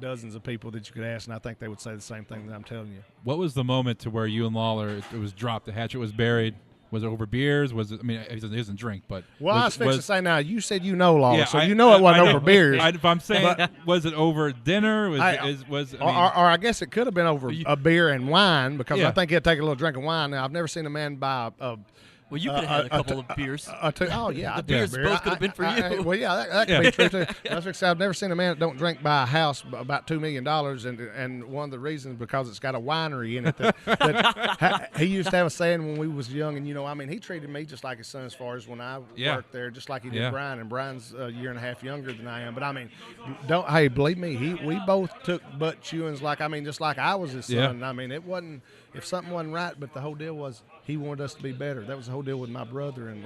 dozens of people that you could ask, and I think they would say the same thing that I'm telling you. What was the moment to where you and Lawler, it was dropped, the hatchet was buried? Was it over beers? Was it? He doesn't drink, but I was fixing to say now. You said Lawler, so it wasn't over beers. If I'm saying, was it over dinner? Or I guess it could have been over a beer and wine because I think he'd take a little drink of wine. Now I've never seen a man buy a well, you could have had a couple of beers. The beers both could have been for you. That could be true too. I've never seen a man that don't drink buy a house about $2 million, and one of the reasons because it's got a winery in it. That he used to have a saying when we was young, and he treated me just like his son as far as when I worked there, just like he did Brian. And Brian's a year and a half younger than I am. But believe me, we both took butt chewings just like I was his son. It wasn't if something wasn't right, but the whole deal was he wanted us to be better. That was the whole deal with my brother, and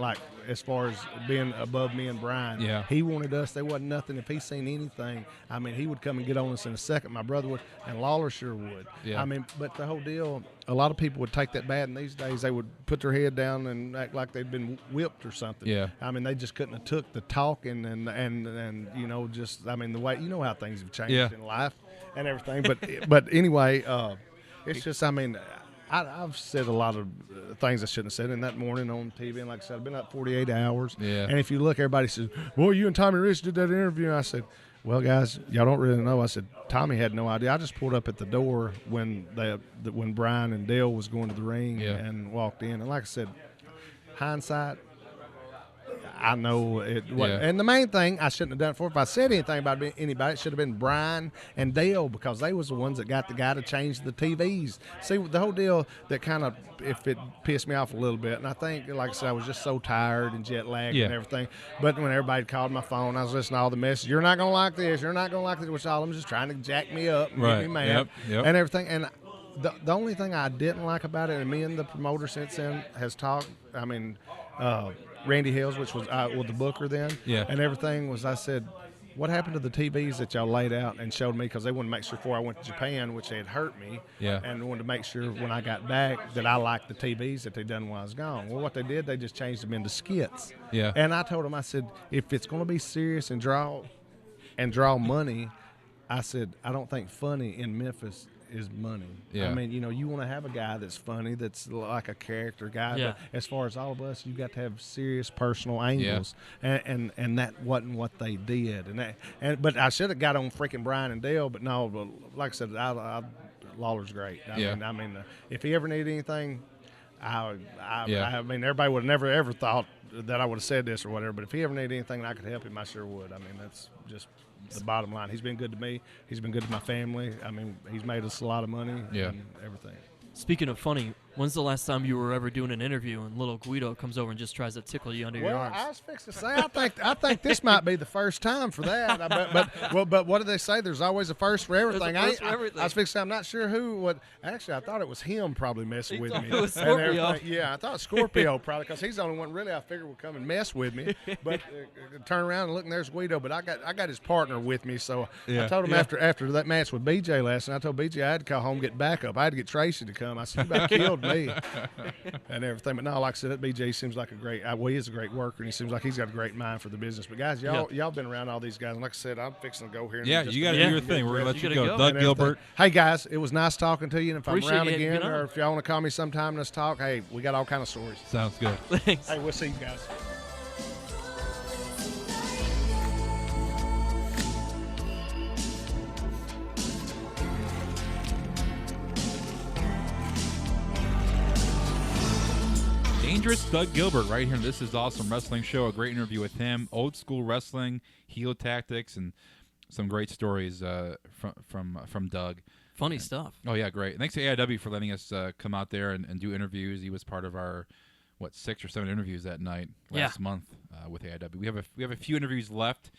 as far as being above me and Brian, he wanted us. There wasn't nothing. If he seen anything, he would come and get on us in a second. My brother would, and Lawler sure would. Yeah. But the whole deal, a lot of people would take that bad, and these days they would put their head down and act like they'd been whipped or something. Yeah. They just couldn't have took the talking and the way how things have changed in life and everything. But anyway, it's just I've said a lot of things I shouldn't have said in that morning on TV, and like I said, I've been up 48 hours. Yeah. And if you look, everybody says, well, you and Tommy Rich did that interview. And I said, well, guys, y'all don't really know. I said, Tommy had no idea. I just pulled up at the door when Brian and Dale was going to the ring and walked in. And like I said, hindsight, I know it wasn't. And the main thing I shouldn't have done it for, if I said anything about anybody, it should have been Brian and Dale, because they was the ones that got the guy to change the TVs. See, the whole deal that kind of, if it pissed me off a little bit, and I think, like I said, I was just so tired and jet lagged and everything. But when everybody called my phone, I was listening to all the messages. You're not going to like this. You're not going to like this. Which all of them just trying to jack me up and get me mad and everything. And the only thing I didn't like about it, and me and the promoter since then has talked, Randy Hills, which was with the booker then, and everything was. I said, what happened to the TVs that y'all laid out and showed me? Because they wanted to make sure before I went to Japan, which they had hurt me, and wanted to make sure when I got back that I liked the TVs that they done while I was gone. Well, what they did, they just changed them into skits. Yeah. And I told them, I said, if it's going to be serious and draw money, I said, I don't think funny in Memphis is money. Yeah. I mean, you want to have a guy that's funny, that's like a character guy. Yeah. But as far as all of us, you got to have serious personal angles, and that wasn't what they did. But I should have got on freaking Brian and Dale, but no. But like I said, Lawler's great. I mean, if he ever needed anything, I mean, everybody would have never ever thought that I would have said this or whatever. But if he ever needed anything and I could help him, I sure would. I mean, that's just the bottom line. He's been good to me. He's been good to my family. I mean, he's made us a lot of money and everything. Speaking of funny, when's the last time you were ever doing an interview and little Guido comes over and just tries to tickle you under your arms? Well, I was fixing to say, I think this might be the first time for that. But what do they say? There's always a first for everything. There's a first for everything. I was fixing to say, I'm not sure who. Actually, I thought it was him probably messing with me. It was Scorpio. Yeah, I thought Scorpio probably, because he's the only one really I figured would come and mess with me. But turn around and look, and there's Guido. But I got his partner with me, so I told him after that match with BJ last night, I told BJ I had to call home and get backup. I had to get Tracy to come. I said, you about killed me. And everything. But no, like I said, that BJ seems like he is a great worker, and he seems like he's got a great mind for the business. But guys, y'all been around all these guys, and like I said, I'm fixing to go here. Yeah, you got to do your thing. We're going to let you go. go. Doug Gilbert. Hey guys, it was nice talking to you, and if Appreciate I'm around you again, getting on. or if y'all want to call me sometime, let's talk. Hey, we got all kind of stories. Sounds good. Thanks. Hey, we'll see you guys. Dangerous Doug Gilbert right here. This is Awesome Wrestling Show. A great interview with him. Old school wrestling, heel tactics, and some great stories from Doug. Funny stuff. Oh yeah, great. Thanks to AIW for letting us come out there and do interviews. He was part of our 6 or 7 interviews that night last month with AIW. We have a few interviews left.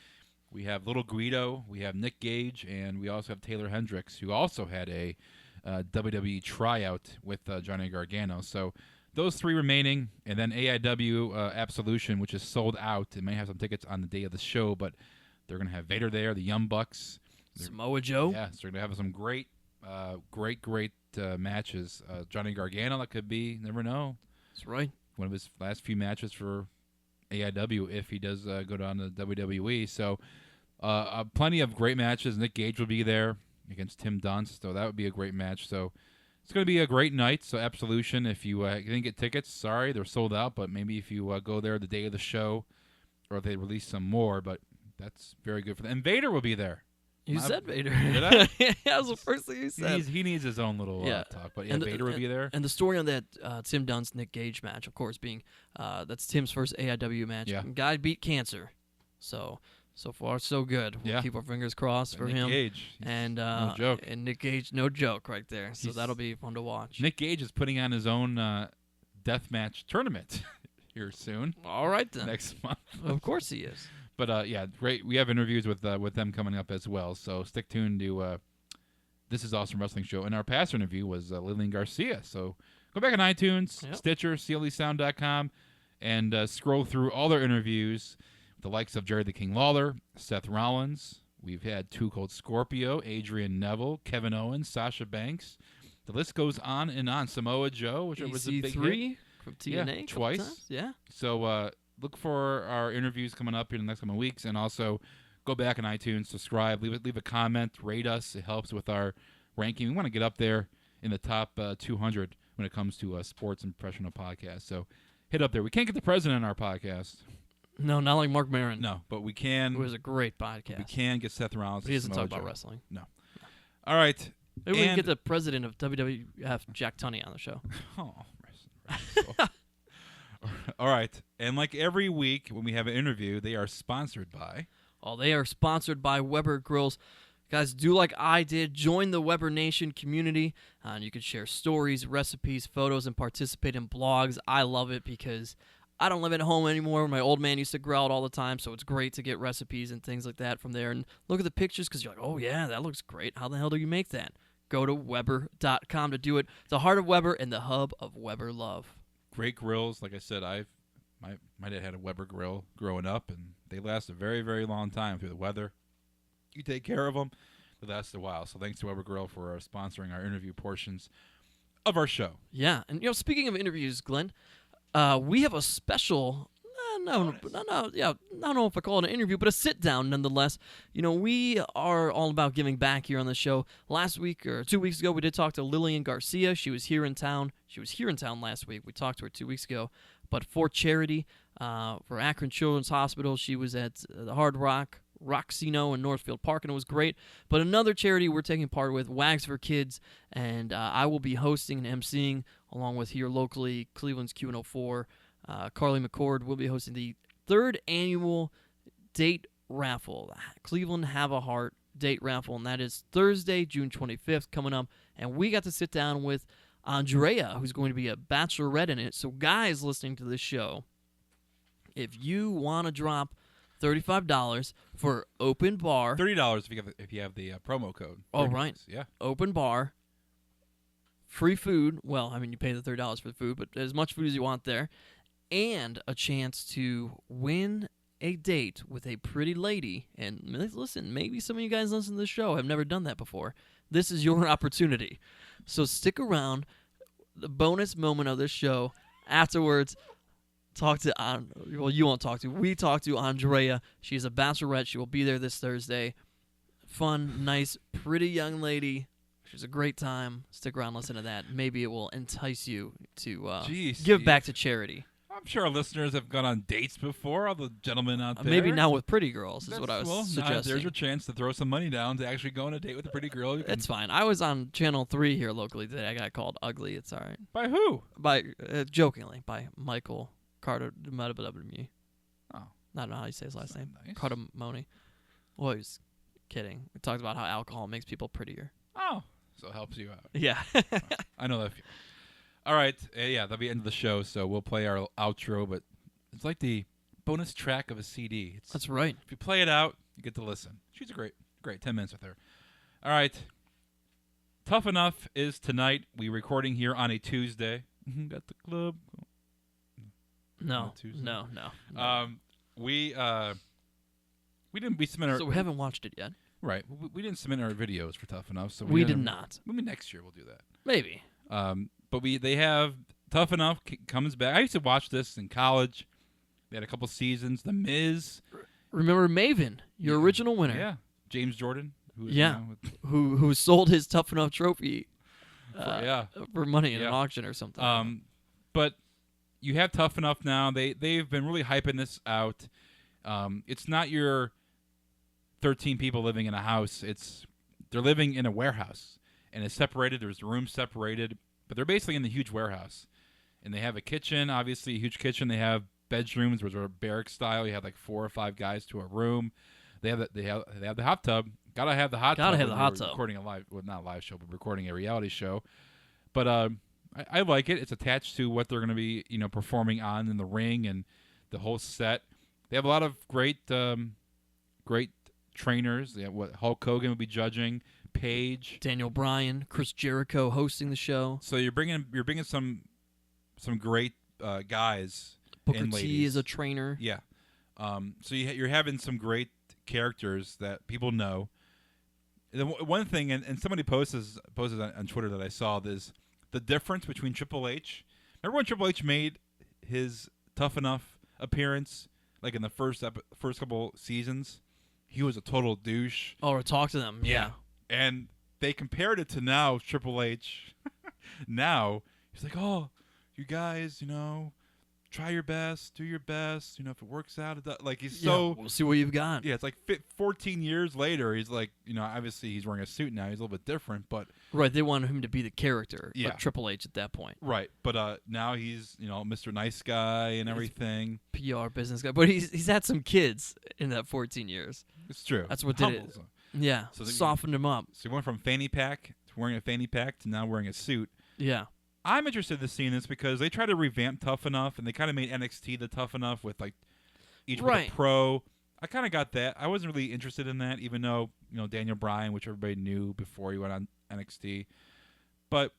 We have Little Guido, we have Nick Gage, and we also have Taylor Hendricks, who also had a WWE tryout with Johnny Gargano. So those 3 remaining, and then AIW Absolution, which is sold out. It may have some tickets on the day of the show, but they're going to have Vader there, the Young Bucks. Samoa Joe. Yeah, so they're going to have some great matches. Johnny Gargano, that could be, never know. That's right. One of his last few matches for AIW if he does go down to WWE. So plenty of great matches. Nick Gage will be there against Tim Dunst, so that would be a great match. So it's going to be a great night. So Absolution, if you didn't get tickets, sorry, they're sold out. But maybe if you go there the day of the show, or they release some more. But that's very good for them. And Vader will be there. You said Vader. Did I? Yeah, that was the first thing you said. He needs his own little talk. But yeah, Vader will be there. And the story on that Tim Dunst Nick Gage match, of course, being that's Tim's first AIW match. Yeah. Guy beat cancer. So far, so good. We'll keep our fingers crossed for Nick him. Gage. And no joke. And Nick Gage, no joke right there. So that'll be fun to watch. Nick Gage is putting on his own deathmatch tournament here soon. All right, then. Next month. Of course he is. But, yeah, great. We have interviews with them coming up as well. So stick tuned to This is Awesome Wrestling Show. And our past interview was Lillian Garcia. So go back on iTunes, Stitcher, CLEsound.com, and scroll through all their interviews with the likes of Jerry the King Lawler, Seth Rollins. We've had Too Cold Scorpio, Adrian Neville, Kevin Owens, Sasha Banks. The list goes on and on. Samoa Joe, which was a big hit. From TNA. Twice. Times. Yeah. So look for our interviews coming up in the next couple of weeks, and also go back on iTunes, subscribe, leave a comment, rate us. It helps with our ranking. We want to get up there in the top 200 when it comes to sports and professional podcasts. So hit up there. We can't get the president on our podcast. No, not like Mark Maron. No, but we can. It was a great podcast. We can get Seth Rollins. But he doesn't Samoa talk about Joe. wrestling. No. All right. Maybe we can get the president of WWF, Jack Tunney, on the show. Oh, wrestling. All right. And like every week when we have an interview, they are sponsored by... Oh, they are sponsored by Weber Grills. Guys, do like I did. Join the Weber Nation community. And you can share stories, recipes, photos, and participate in blogs. I love it because I don't live at home anymore. My old man used to grill out all the time, so it's great to get recipes and things like that from there. And look at the pictures because you're like, oh, yeah, that looks great. How the hell do you make that? Go to Weber.com to do it. The heart of Weber and the hub of Weber love. Great grills. Like I said, I've My dad had a Weber grill growing up, and they last a very, very long time through the weather. You take care of them, they last a while. So thanks to Weber Grill for sponsoring our interview portions of our show. Yeah, and speaking of interviews, Glenn, we have a special. I don't know if I call it an interview, but a sit down nonetheless. We are all about giving back here on the show. Last week or 2 weeks ago, we did talk to Lillian Garcia. She was here in town. She was here in town last week. We talked to her 2 weeks ago, but for charity, for Akron Children's Hospital. She was at the Hard Rock Roxino in Northfield Park, and it was great. But another charity we're taking part with, Wags for Kids, and I will be hosting and emceeing along with here locally, Cleveland's Q104. Carly McCord will be hosting the 3rd annual date raffle, Cleveland Have a Heart date raffle, and that is Thursday, June 25th, coming up. And we got to sit down with Andrea, who's going to be a bachelorette in it. So guys listening to this show, if you want to drop $35 for open bar, $30 if you have the promo code. Oh, right. Yeah. Open bar, free food. Well, I mean, you pay the $30 for the food, but as much food as you want there, and a chance to win a date with a pretty lady. And listen, maybe some of you guys listening to the show have never done that before. This is your opportunity. So stick around. The bonus moment of this show afterwards. Talk to you won't talk to. We talk to Andrea. She's a bachelorette. She will be there this Thursday. Fun, nice, pretty young lady. She's a great time. Stick around, listen to that. Maybe it will entice you to give back to charity. I'm sure our listeners have gone on dates before. All the gentlemen out there. Maybe not with pretty girls is what I was suggesting. There's your chance to throw some money down to actually go on a date with a pretty girl. It's fine. I was on Channel 3 here locally today. I got called ugly. It's all right. By who? Jokingly, by Michael Carter. Oh. I don't know how you say his last name. Nice. Cardamone. Well, he's kidding. We talked about how alcohol makes people prettier. Oh, so it helps you out. Yeah. I know that feeling. All right. That'll be the end of the show, so we'll play our outro, but it's like the bonus track of a CD. That's right. If you play it out, you get to listen. She's a great 10 minutes with her. All right. Tough Enough is tonight. We're recording here on a Tuesday. Got the club. No. We didn't submit our. So we haven't watched it yet. Right. We didn't submit our videos for Tough Enough, so we did not. Maybe next year we'll do that. Maybe. But they have Tough Enough comes back. I used to watch this in college. They had a couple seasons. The Miz. Remember Maven, your original winner. Yeah. James Jordan. Who sold his Tough Enough trophy for money in an auction or something. But you have Tough Enough now. They've been really hyping this out. It's not your 13 people living in a house. They're living in a warehouse, and it's separated. There's rooms separated, but they're basically in the huge warehouse. And they have a kitchen, obviously a huge kitchen. They have bedrooms, which are barrack style. You have like 4 or 5 guys to a room. They have the hot tub. Gotta have the hot tub. Gotta have the hot tub. Recording not a live show, but recording a reality show. But I like it. It's attached to what they're going to be, performing on in the ring and the whole set. They have a lot of great trainers. They have Hulk Hogan will be judging, Paige, Daniel Bryan, Chris Jericho hosting the show. So you're bringing some great guys. Booker T is a trainer. Yeah. So you're having some great characters that people know. The one thing, and somebody posted on Twitter that I saw, is the difference between Triple H. Remember when Triple H made his Tough Enough appearance, like in the first couple seasons? He was a total douche. Oh, or talk to them. Yeah. And they compared it to now, Triple H. Now, he's like, oh, you guys, try your best, do your best. If it works out, he's so. We'll see what you've got. Yeah, it's like 14 years later. He's like, obviously he's wearing a suit now. He's a little bit different, but right. They wanted him to be the character. Yeah. Like Triple H at that point. Right, but now he's Mr. Nice Guy and everything. PR business guy, but he's had some kids in that 14 years. It's true. That's what did it. Yeah, so softened him up. So he went from fanny pack to wearing a fanny pack to now wearing a suit. Yeah. I'm interested in seeing this because they tried to revamp Tough Enough, and they kind of made NXT the Tough Enough with each with a pro. I kind of got that. I wasn't really interested in that, even though Daniel Bryan, which everybody knew before he went on NXT. But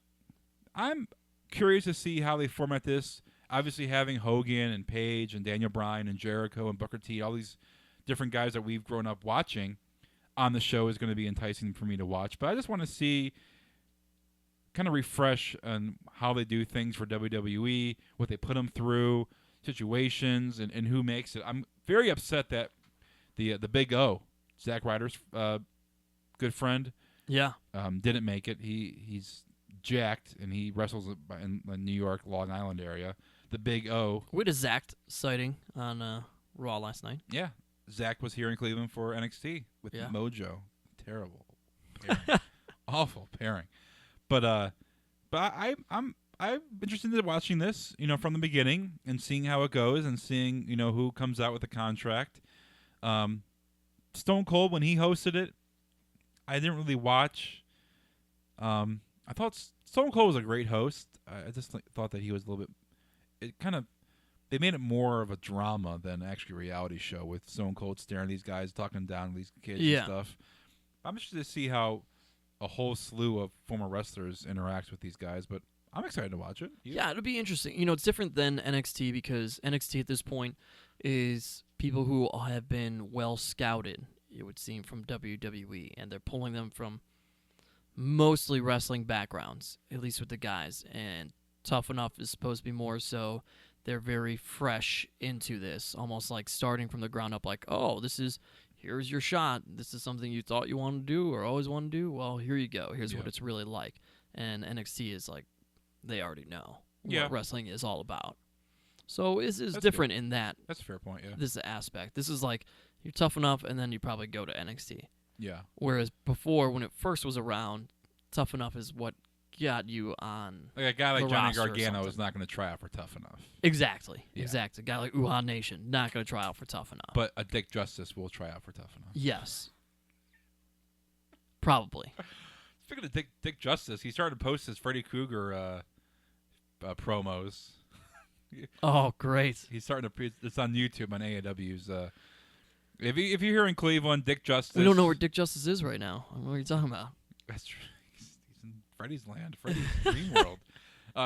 I'm curious to see how they format this. obviously having Hogan and Page and Daniel Bryan and Jericho and Booker T, all these different guys that we've grown up watching on the show is going to be enticing for me to watch. But I just want to see, kind of refresh on how they do things for WWE, what they put them through, situations, and who makes it. I'm very upset that the Big O, Zack Ryder's good friend, didn't make it. He's jacked, and he wrestles in the New York, Long Island area. The Big O. We had a Zack sighting on Raw last night. Yeah. Zack was here in Cleveland for NXT with Mojo. Terrible pairing. Awful pairing. But I'm interested in watching this, from the beginning and seeing how it goes and seeing, who comes out with the contract. Stone Cold, when he hosted it, I didn't really watch. I thought Stone Cold was a great host. I just thought that he was a little bit. They made it more of a drama than actually a reality show with Stone Cold staring at these guys, talking down to these kids and stuff. I'm interested to see how a whole slew of former wrestlers interact with these guys, but I'm excited to watch it. Yeah, it'll be interesting. It's different than NXT because NXT at this point is people who have been well scouted, it would seem, from WWE, and they're pulling them from mostly wrestling backgrounds, at least with the guys, and Tough Enough is supposed to be more so. They're very fresh into this, almost like starting from the ground up, like, oh, here's your shot. This is something you thought you wanted to do or always wanted to do. Well, here you go. Here's what it's really like. And NXT is like, they already know what wrestling is all about. So this is different in that. That's a fair point, yeah. This aspect. This is like, you're Tough Enough, and then you probably go to NXT. Yeah. Whereas before, when it first was around, Tough Enough is what got you on like a guy like Johnny Gargano is not going to try out for Tough Enough. Exactly. A guy like Uhaa Nation, not going to try out for Tough Enough. But a Dick Justice will try out for Tough Enough. Yes. Probably. Speaking of Dick Justice, he started to post his Freddy Krueger promos. Oh, great. He's starting to. It's on YouTube on AAW's. If you're here in Cleveland, Dick Justice. We don't know where Dick Justice is right now. What are you talking about? That's true. He's in Freddy's land, Freddy's dream world.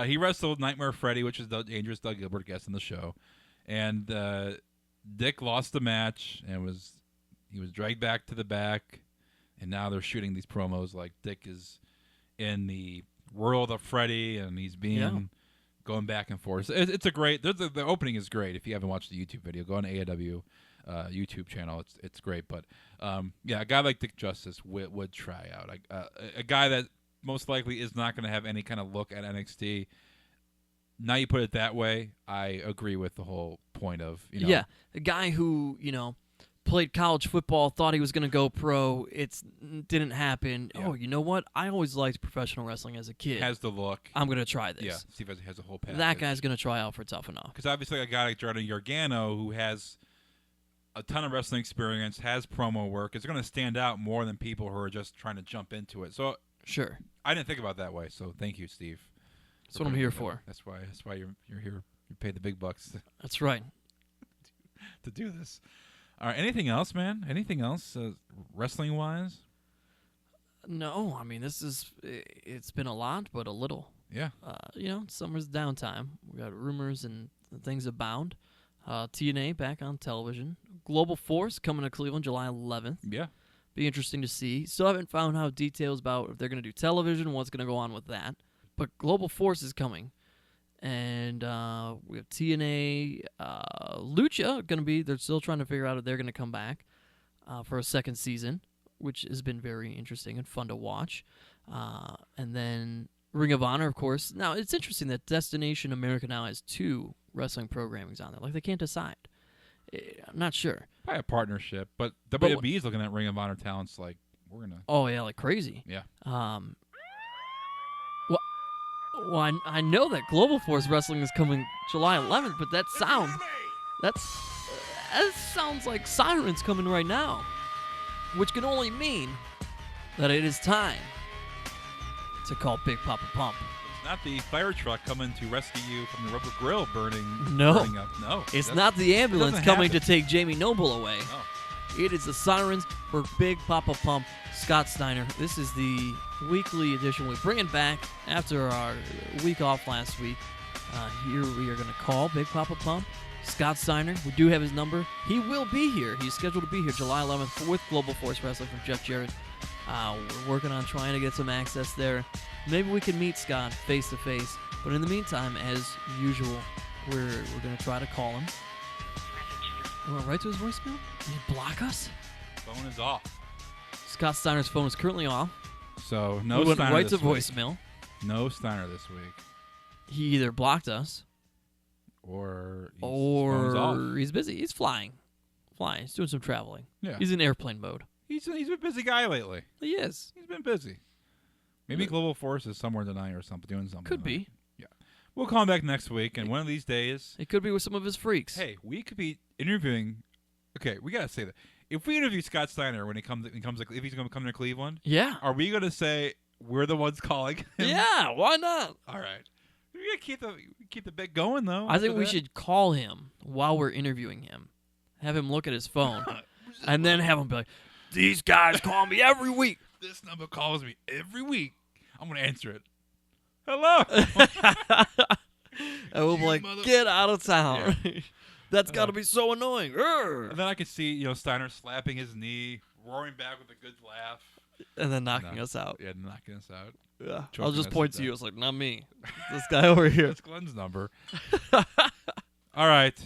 He wrestled Nightmare Freddy, which is the dangerous Doug Gilbert guest on the show, and Dick lost the match and he was dragged back to the back, and now they're shooting these promos like Dick is in the world of Freddy and he's being. Going back and forth. It's a great. The opening is great. If you haven't watched the YouTube video, go on AAW YouTube channel. It's great. But a guy like Dick Justice would try out. A guy that most likely is not going to have any kind of look at NXT. Now you put it that way, I agree with the whole point of a guy who played college football, thought he was going to go pro. It didn't happen. Yeah. Oh, you know what? I always liked professional wrestling as a kid. Has the look. I'm going to try this. Yeah, Steve has a whole package. That guy's going to try out for Tough Enough. Because obviously a guy like Johnny Gargano, who has a ton of wrestling experience, has promo work, is going to stand out more than people who are just trying to jump into it. So sure. I didn't think about it that way, so thank you, Steve. That's what I'm here for. That's why you're here. You pay the big bucks. That's right. to do this. All right, anything else, man? Anything else wrestling-wise? No, I mean, it's been a lot, but a little. Yeah. Summer's downtime. We got rumors and things abound. TNA back on television. Global Force coming to Cleveland July 11th. Yeah. Be interesting to see. Still haven't found out details about if they're going to do television, what's going to go on with that. But Global Force is coming. And we have TNA, Lucha going to be. They're still trying to figure out if they're going to come back for a second season, which has been very interesting and fun to watch. And then Ring of Honor, of course. Now, it's interesting that Destination America now has 2 wrestling programmings on there. Like, they can't decide. I'm not sure. Probably a partnership, but WWE is looking at Ring of Honor talents like, we're going to... Oh, yeah, like crazy. Yeah. Well, I know that Global Force Wrestling is coming July 11th, but that sounds like sirens coming right now, which can only mean that it is time to call Big Papa Pump. It's not the fire truck coming to rescue you from the rubber grill burning up. No, it's not the ambulance coming to take Jamie Noble away. No. It is the sirens for Big Papa Pump. Scott Steiner. This is the weekly edition we're bringing back after our week off last week. Here we are going to call Big Papa Pump, Scott Steiner. We do have his number. He will be here. He's scheduled to be here July 11th with Global Force Wrestling from Jeff Jarrett. We're working on trying to get some access there. Maybe we can meet Scott face to face. But in the meantime, as usual, we're going to try to call him. We went right to his voicemail? Did he block us? Phone is off. Scott Steiner's phone is currently off. So no we went Steiner right to this week. voicemail. No Steiner this week. He either blocked us or phone's off. he's busy. He's flying. He's doing some traveling. Yeah. He's in airplane mode. He's a busy guy lately. He is. He's been busy. Maybe Global Force is somewhere tonight or something, doing something. Could be. Yeah. We'll call him back next week, and one of these days. It could be with some of his freaks. Hey, we could be interviewing. Okay, we gotta say that if we interview Scott Steiner when he comes, if he's going to come to Cleveland, Yeah. are we going to say we're the ones calling him? Yeah. Why not? All right. We gotta keep the bit going though. I think we after that. should call him while we're interviewing him. Have him look at his phone, and then have him be like, "These guys call me every week." This number calls me every week. I'm going to answer it. Hello. And we'll be like, "Get out of town." Yeah. That's got to be so annoying. And then I could see, Steiner slapping his knee, roaring back with a good laugh. And then knocking us out. Yeah, knocking us out. Yeah. Choking I'll just us point to to you. death. It's like, not me. This guy over here. That's Glenn's number. All right.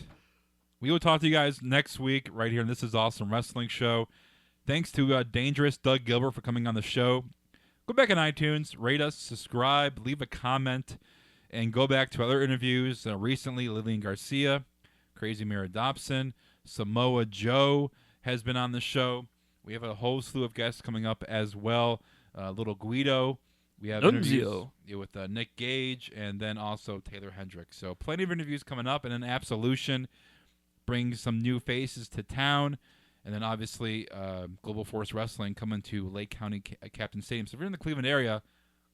We will talk to you guys next week right here on This Is Awesome Wrestling Show. Thanks to Dangerous Doug Gilbert for coming on the show. Go back on iTunes, rate us, subscribe, leave a comment, and go back to other interviews. Recently, Lillian Garcia, Crazy Mira Dobson, Samoa Joe has been on the show. We have a whole slew of guests coming up as well. Little Guido. We have interviews with Nick Gage and then also Taylor Hendricks. So plenty of interviews coming up. And then Absolution brings some new faces to town. And then obviously Global Force Wrestling coming to Lake County Captain Stadium. So if you're in the Cleveland area,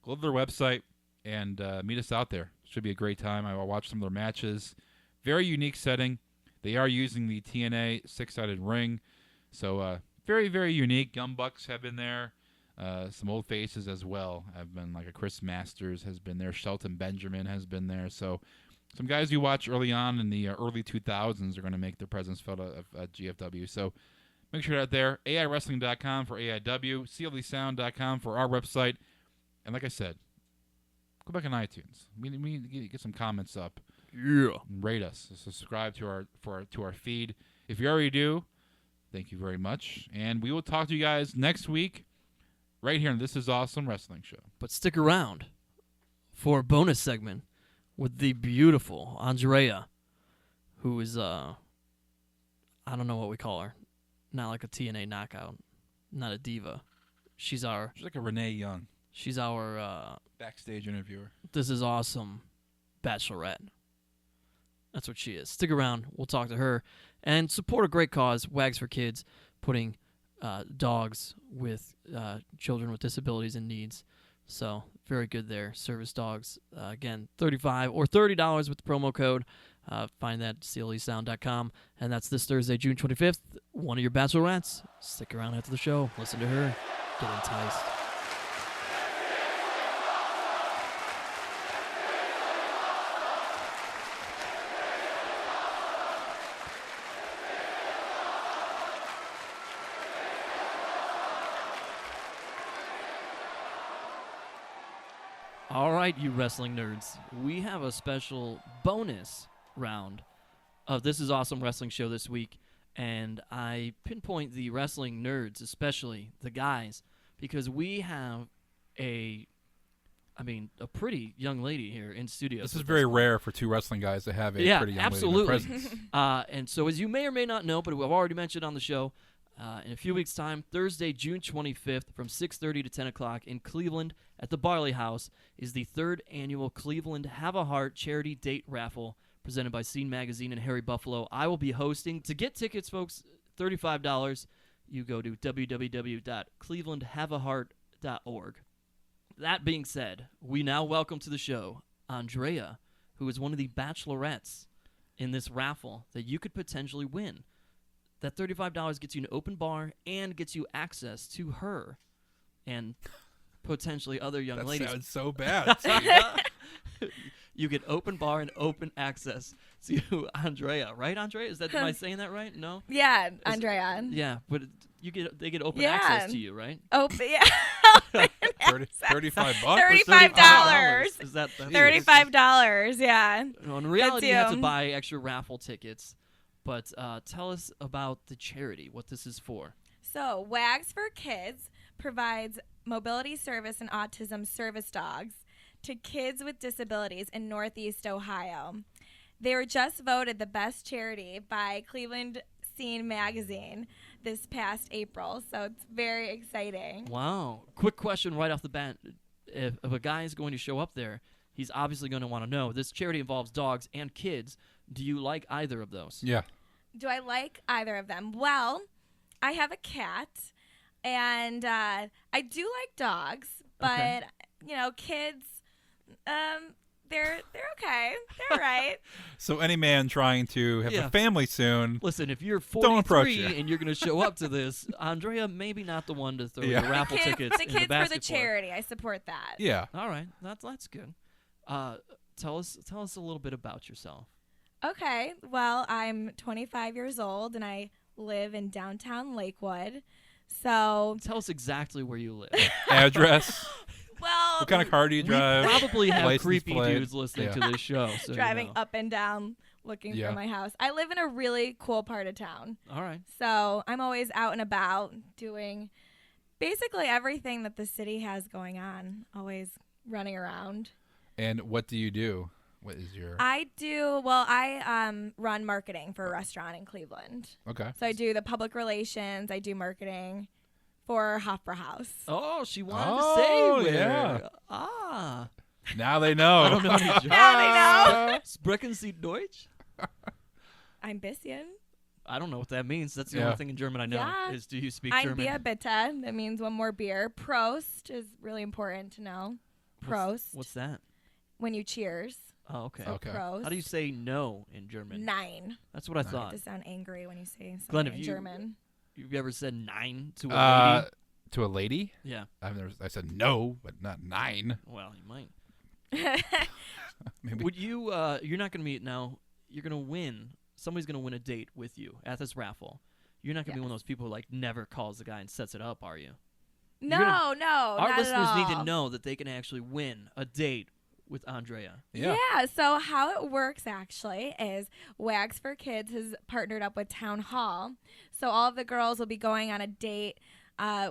go to their website and meet us out there. Should be a great time. I will watch some of their matches. Very unique setting. They are using the TNA six-sided ring. So very, very unique. Young Bucks have been there. Some old faces as well have been, like a Chris Masters has been there. Shelton Benjamin has been there. So some guys you watch early on in the early 2000s are going to make their presence felt at GFW. So make sure you're out there. AIWrestling.com for AIW. CLDSound.com for our website. And like I said, go back on iTunes. We need to get some comments up. Yeah. Rate us. Subscribe to our feed. If you already do, thank you very much. And we will talk to you guys next week right here on This Is Awesome Wrestling Show. But stick around for a bonus segment with the beautiful Andrea, who is, I don't know what we call her. Not like a TNA knockout. Not a diva. She's like a Renee Young. She's our backstage interviewer. This Is Awesome bachelorette. That's what she is. Stick around. We'll talk to her. And support a great cause, Wags for Kids, putting dogs with children with disabilities and needs. So, very good there. Service dogs. Again, $35 or $30 with the promo code. Find that at clesound.com. And that's this Thursday, June 25th. One of your bachelorettes. Stick around after the show. Listen to her. Get enticed. All right, you wrestling nerds. We have a special bonus round of This Is Awesome Wrestling Show this week, and I pinpoint the wrestling nerds, especially the guys, because we have a pretty young lady here in studio. This is very rare for two wrestling guys to have a pretty young absolutely. lady in their presence. And so, as you may or may not know, but we've already mentioned on the show, in a few weeks' time, Thursday, June 25th, from 6:30 to 10 o'clock in Cleveland at the Barley House, is the 3rd annual Cleveland Have a Heart charity date raffle presented by Scene Magazine and Harry Buffalo. I will be hosting. To get tickets, folks, $35. You go to www.clevelandhaveaheart.org. That being said, we now welcome to the show Andrea, who is one of the bachelorettes in this raffle that you could potentially win. That $35 gets you an open bar and gets you access to her and potentially other young ladies. That sounds so bad. You get open bar and open access to Andrea, right, Andrea? Am I saying that right? No? Yeah, Andrea. Yeah, but they get open access to you, right? Open, yeah. $35. $35. Is that $35, yeah. No, in reality, you have to buy extra raffle tickets. But tell us about the charity, what this is for. So, WAGs for Kids provides mobility service and autism service dogs to kids with disabilities in Northeast Ohio. They were just voted the best charity by Cleveland Scene Magazine this past April, so it's very exciting. Wow. Quick question right off the bat. If a guy is going to show up there, he's obviously going to want to know. This charity involves dogs and kids. Do you like either of those? Yeah. Do I like either of them? Well, I have a cat, and I do like dogs, but, kids, they're okay. They're all right. So any man trying to have a family soon, listen, if you're don't approach 43 and you're going to show up to this, Andrea, maybe not the one to throw the raffle tickets the in kids the basket for the charity. I support that. Yeah. All right. That's good. Tell us a little bit about yourself. Okay. Well, I'm 25 years old, and I live in downtown Lakewood. So tell us exactly where you live. Address. Well, what kind of car do you drive? We probably have License creepy plate. dudes listening to this show. So driving up and down looking for my house. I live in a really cool part of town. All right. So I'm always out and about doing basically everything that the city has going on, always running around. And what do you do? What is your... I run marketing for a restaurant in Cleveland. Okay. So I do the public relations. I do marketing for Hoffer House. Oh, she wanted to say where. Yeah. Ah. Now they know. I don't know any German. Now they know. Sprechen Sie Deutsch? Ein bisschen. I don't know what that means. That's the only thing in German I know is do you speak German? Ein Bier bitte. That means one more beer. Prost is really important to know. Prost. What's that? When you cheers. Oh, okay. So Prost. How do you say no in German? Nein. That's what I thought. You have to sound angry when you say something Glenn, in German. You've ever said nine to a lady? To a lady? Yeah. I said no, but not nine. Well, you might. Maybe. Would you? You're not going to meet now. You're going to win. Somebody's going to win a date with you at this raffle. You're not going to be one of those people who never calls the guy and sets it up, are you? No, our not listeners at all. need to know that they can actually win a date with Andrea. Yeah. So how it works actually is Wags for Kids has partnered up with Town Hall. So all of the girls will be going on a date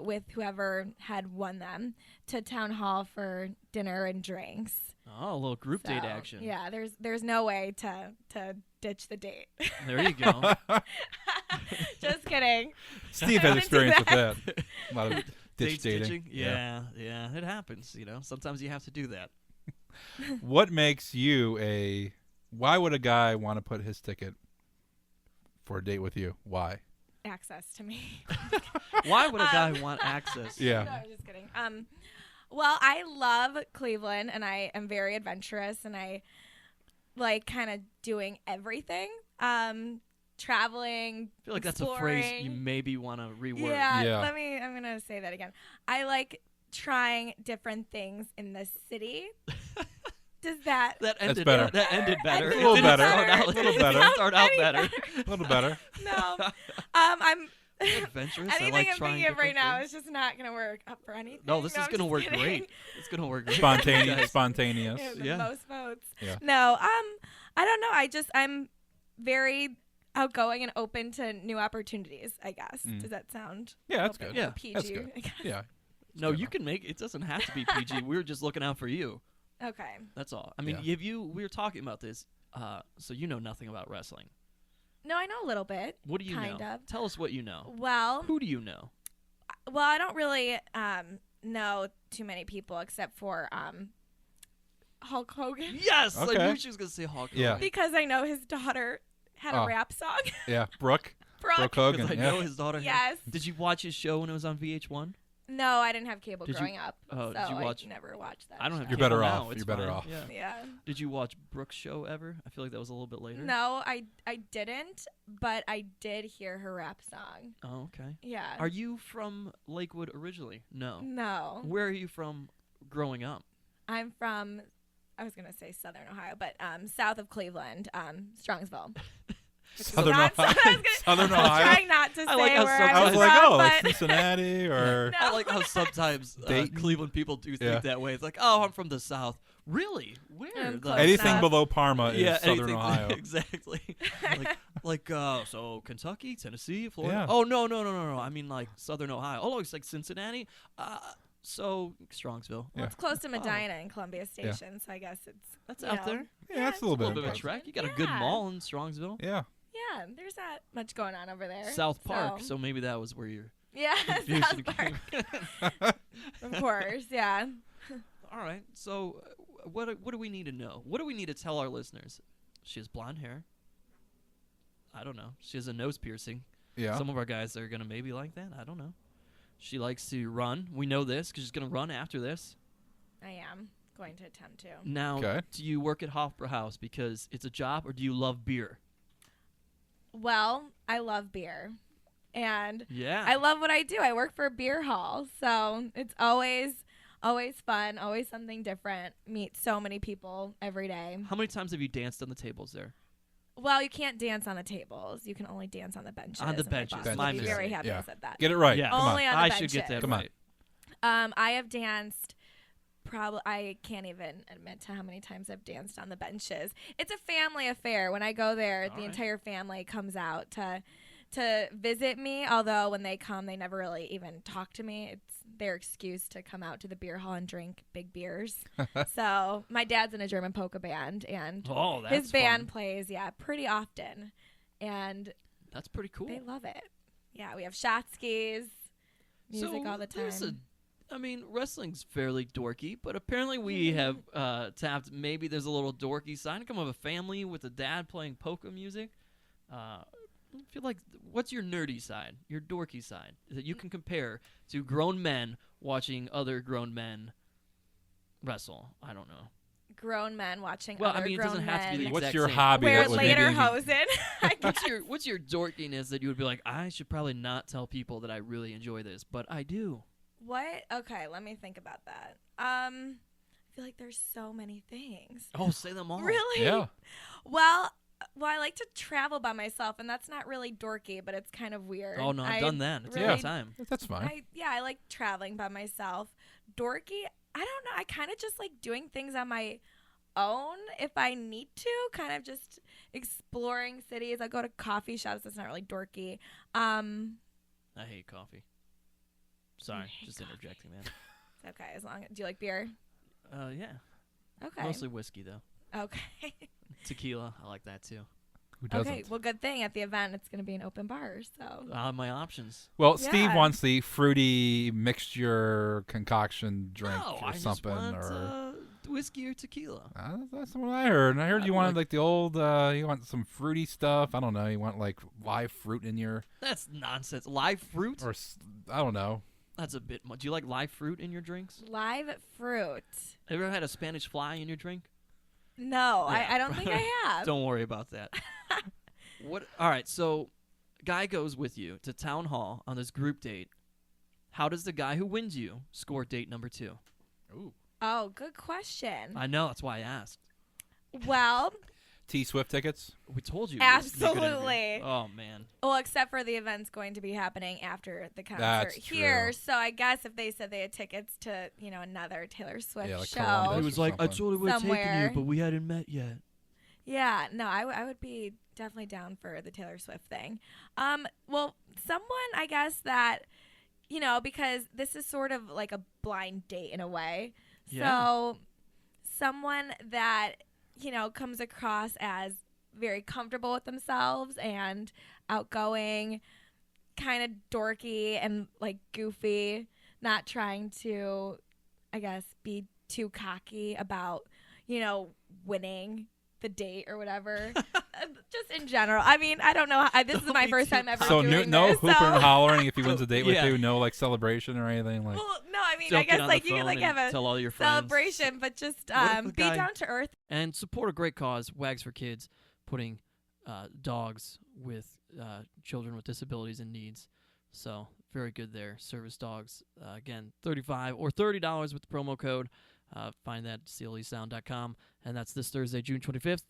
with whoever had won them to Town Hall for dinner and drinks. Oh, a little group date action. Yeah, there's no way to ditch the date. There you go. Just kidding. Steve has experience with that. A lot of ditch dating. Ditching? Yeah, it happens. Sometimes you have to do that. What makes you why would a guy want to put his ticket for a date with you? Why? Access to me. Why would a guy want access? Yeah. No, I'm just kidding. Well, I love Cleveland, and I am very adventurous, and I like kind of doing everything. Traveling, I feel like that's exploring. a phrase you maybe want to reword. Yeah. I'm gonna say that again. I like trying different things in the city. Does that ended better. That ended better. A little better. A little Start out better. A little better. No. I'm adventurous. anything I like I'm trying thinking of right different now things. is just not gonna work up for anything. No, this is I'm gonna just work kidding. great. It's gonna work great. Spontaneous. The most votes. Yeah. No, I don't know. I'm very outgoing and open to new opportunities, I guess. Does that sound that's open good. or PG? That's good. I guess? Yeah. No, you can make it. Doesn't have to be PG. We were just looking out for you. Okay. That's all. I mean, we were talking about this, so you know nothing about wrestling. No, I know a little bit. What do you kind know? of. Tell us what you know. Well, Who do you know? I don't really know too many people except for Hulk Hogan. Yes, Okay. I knew she was gonna say Hulk Hogan. Yeah. Because I know his daughter had a rap song. Yeah. Brooke Brooke. Hogan. Because I know his daughter. Yes. Did you watch his show when it was on VH1? No, I didn't have cable Did you- growing up. oh, so did you watch- I never watched that. I don't have. You're cable better now. off. It's You're better fine. off. Yeah. Yeah. Did you watch Brooke's show ever? I feel like that was a little bit later. No, I didn't, but I did hear her rap song. Oh, okay. Yeah. Are you from Lakewood originally? No. No. Where are you from growing up? I'm from I was gonna say Southern Ohio, but south of Cleveland, Strongsville. Southern Not- Ohio. Southern I'm Ohio. trying not to say like how where some- I I was was like, from, oh, like but Cincinnati or No. I like how sometimes Dayton. Cleveland people do think Yeah. that way. It's like, oh, I'm from the South. Really? Where? I'm The- close anything enough. below Parma is Southern anything- Ohio. Exactly. So Kentucky, Tennessee, Florida. Yeah. Oh no. I mean like Southern Ohio. Oh, it's like Cincinnati. So Strongsville. Well, it's close to Medina and Columbia Station, so I guess it's That's you out know. there. Yeah, that's a little A little bit. bit of a trek. You got a good Yeah. mall in Strongsville. Yeah. Yeah, there's not much going on over there. South Park. So maybe that was where you're. yeah, confusion South came. Park, of course. Yeah. All right. So, what do we need to know? What do we need to tell our listeners? She has blonde hair. I don't know. She has a nose piercing. Yeah. Some of our guys are gonna maybe like that. I don't know. She likes to run. We know this because she's gonna run after this. I am going to attempt to. Now, Okay. do you work at Hofbrauhaus because it's a job, or do you love beer? Well, I love beer. And Yeah. I love what I do. I work for a beer hall. So it's always fun, always something different. Meet so many people every day. How many times have you danced on the tables there? Well, you can't dance on the tables. You can only dance on the benches. On the and my benches. boss would My be mistake. very happy Yeah. I said that. Get it right. Yeah. Come on. Only on the I benches. should get that Come on. right. I have danced probably, I can't even admit to how many times I've danced on the benches. It's a family affair. When I go there, the right. entire family comes out to visit me, although when they come, they never really even talk to me. It's their excuse to come out to the beer hall and drink big beers. So my dad's in a German polka band, and Oh, that's his band fun. plays, pretty often. And That's pretty cool. they love it. Yeah, we have shot skis, music So all the there's time. I mean, wrestling's fairly dorky, but apparently we have tapped. Maybe there's a little dorky side. I come of a family with a dad playing polka music. I feel like, what's your nerdy side, your dorky side that you can compare to grown men watching other grown men wrestle? I don't know. Grown men watching Well, other I mean, it grown doesn't have to be the men What's exact your same. hobby? wear that would maybe- lederhosen. What's your dorkiness that you would be like, I should probably not tell people that I really enjoy this, but I do. What? Okay, let me think about that. I feel like there's so many things. Oh, say them all. Really? Yeah. Well, I like to travel by myself, and that's not really dorky, but it's kind of weird. Oh no, I've done that. It's a really- good time. That's fine. I like traveling by myself. Dorky, I don't know. I kind of just like doing things on my own if I need to, kind of just exploring cities. I go to coffee shops. That's not really dorky. I hate coffee. Sorry, hate just coffee. interjecting, man. It's okay. As long as, do you like beer? Yeah. Okay. Mostly whiskey though. Okay. Tequila, I like that too. Who doesn't? Okay. Well, good thing at the event it's going to be an open bar. So. My options. Well, Steve Yeah. wants the fruity mixture concoction drink No, or I just something, want or whiskey or tequila. that's what I heard. And I heard I you wanted like- like the old. You want some fruity stuff. I don't know. You want like live fruit in your, That's nonsense. Live fruit? or I don't know. That's a bit much. Do you like live fruit in your drinks? Live fruit. Have you ever had a Spanish fly in your drink? No, Yeah. I don't think I have. Don't worry about that. What? All right, so guy goes with you to town hall on this group date. How does the guy who wins you score date number 2? Ooh. Oh, good question. I know, that's why I asked. Well, T Swift tickets. We told you. this would be a good interview. Absolutely. Oh man. well, except for the event's going to be happening after the concert That's here. true. So I guess if they said they had tickets to, another Taylor Swift Yeah, like show. Columbus. He was like, I something. totally would have taken you, Somewhere. but we hadn't met yet. Yeah, no, I would be definitely down for the Taylor Swift thing. Well, someone I guess that, because this is sort of like a blind date in a way. Yeah. So someone that, comes across as very comfortable with themselves and outgoing, kind of dorky and like goofy, not trying to, I guess, be too cocky about, winning the date or whatever. Just in general. I mean, I don't know. This is Don't my be first too time ever So doing no this. hooping so. and hollering if he wins a date with Yeah. you. No like celebration or anything like. Well, no, I mean, Don't I get guess on like the you can phone like and have a tell all your friends. celebration, but just What if a be guy- down to earth. And support a great cause, Wags for Kids, putting dogs with children with disabilities and needs. So very good there. Service dogs, again, $35 or $30 with the promo code. Find that at clesound.com. And that's this Thursday, June 25th.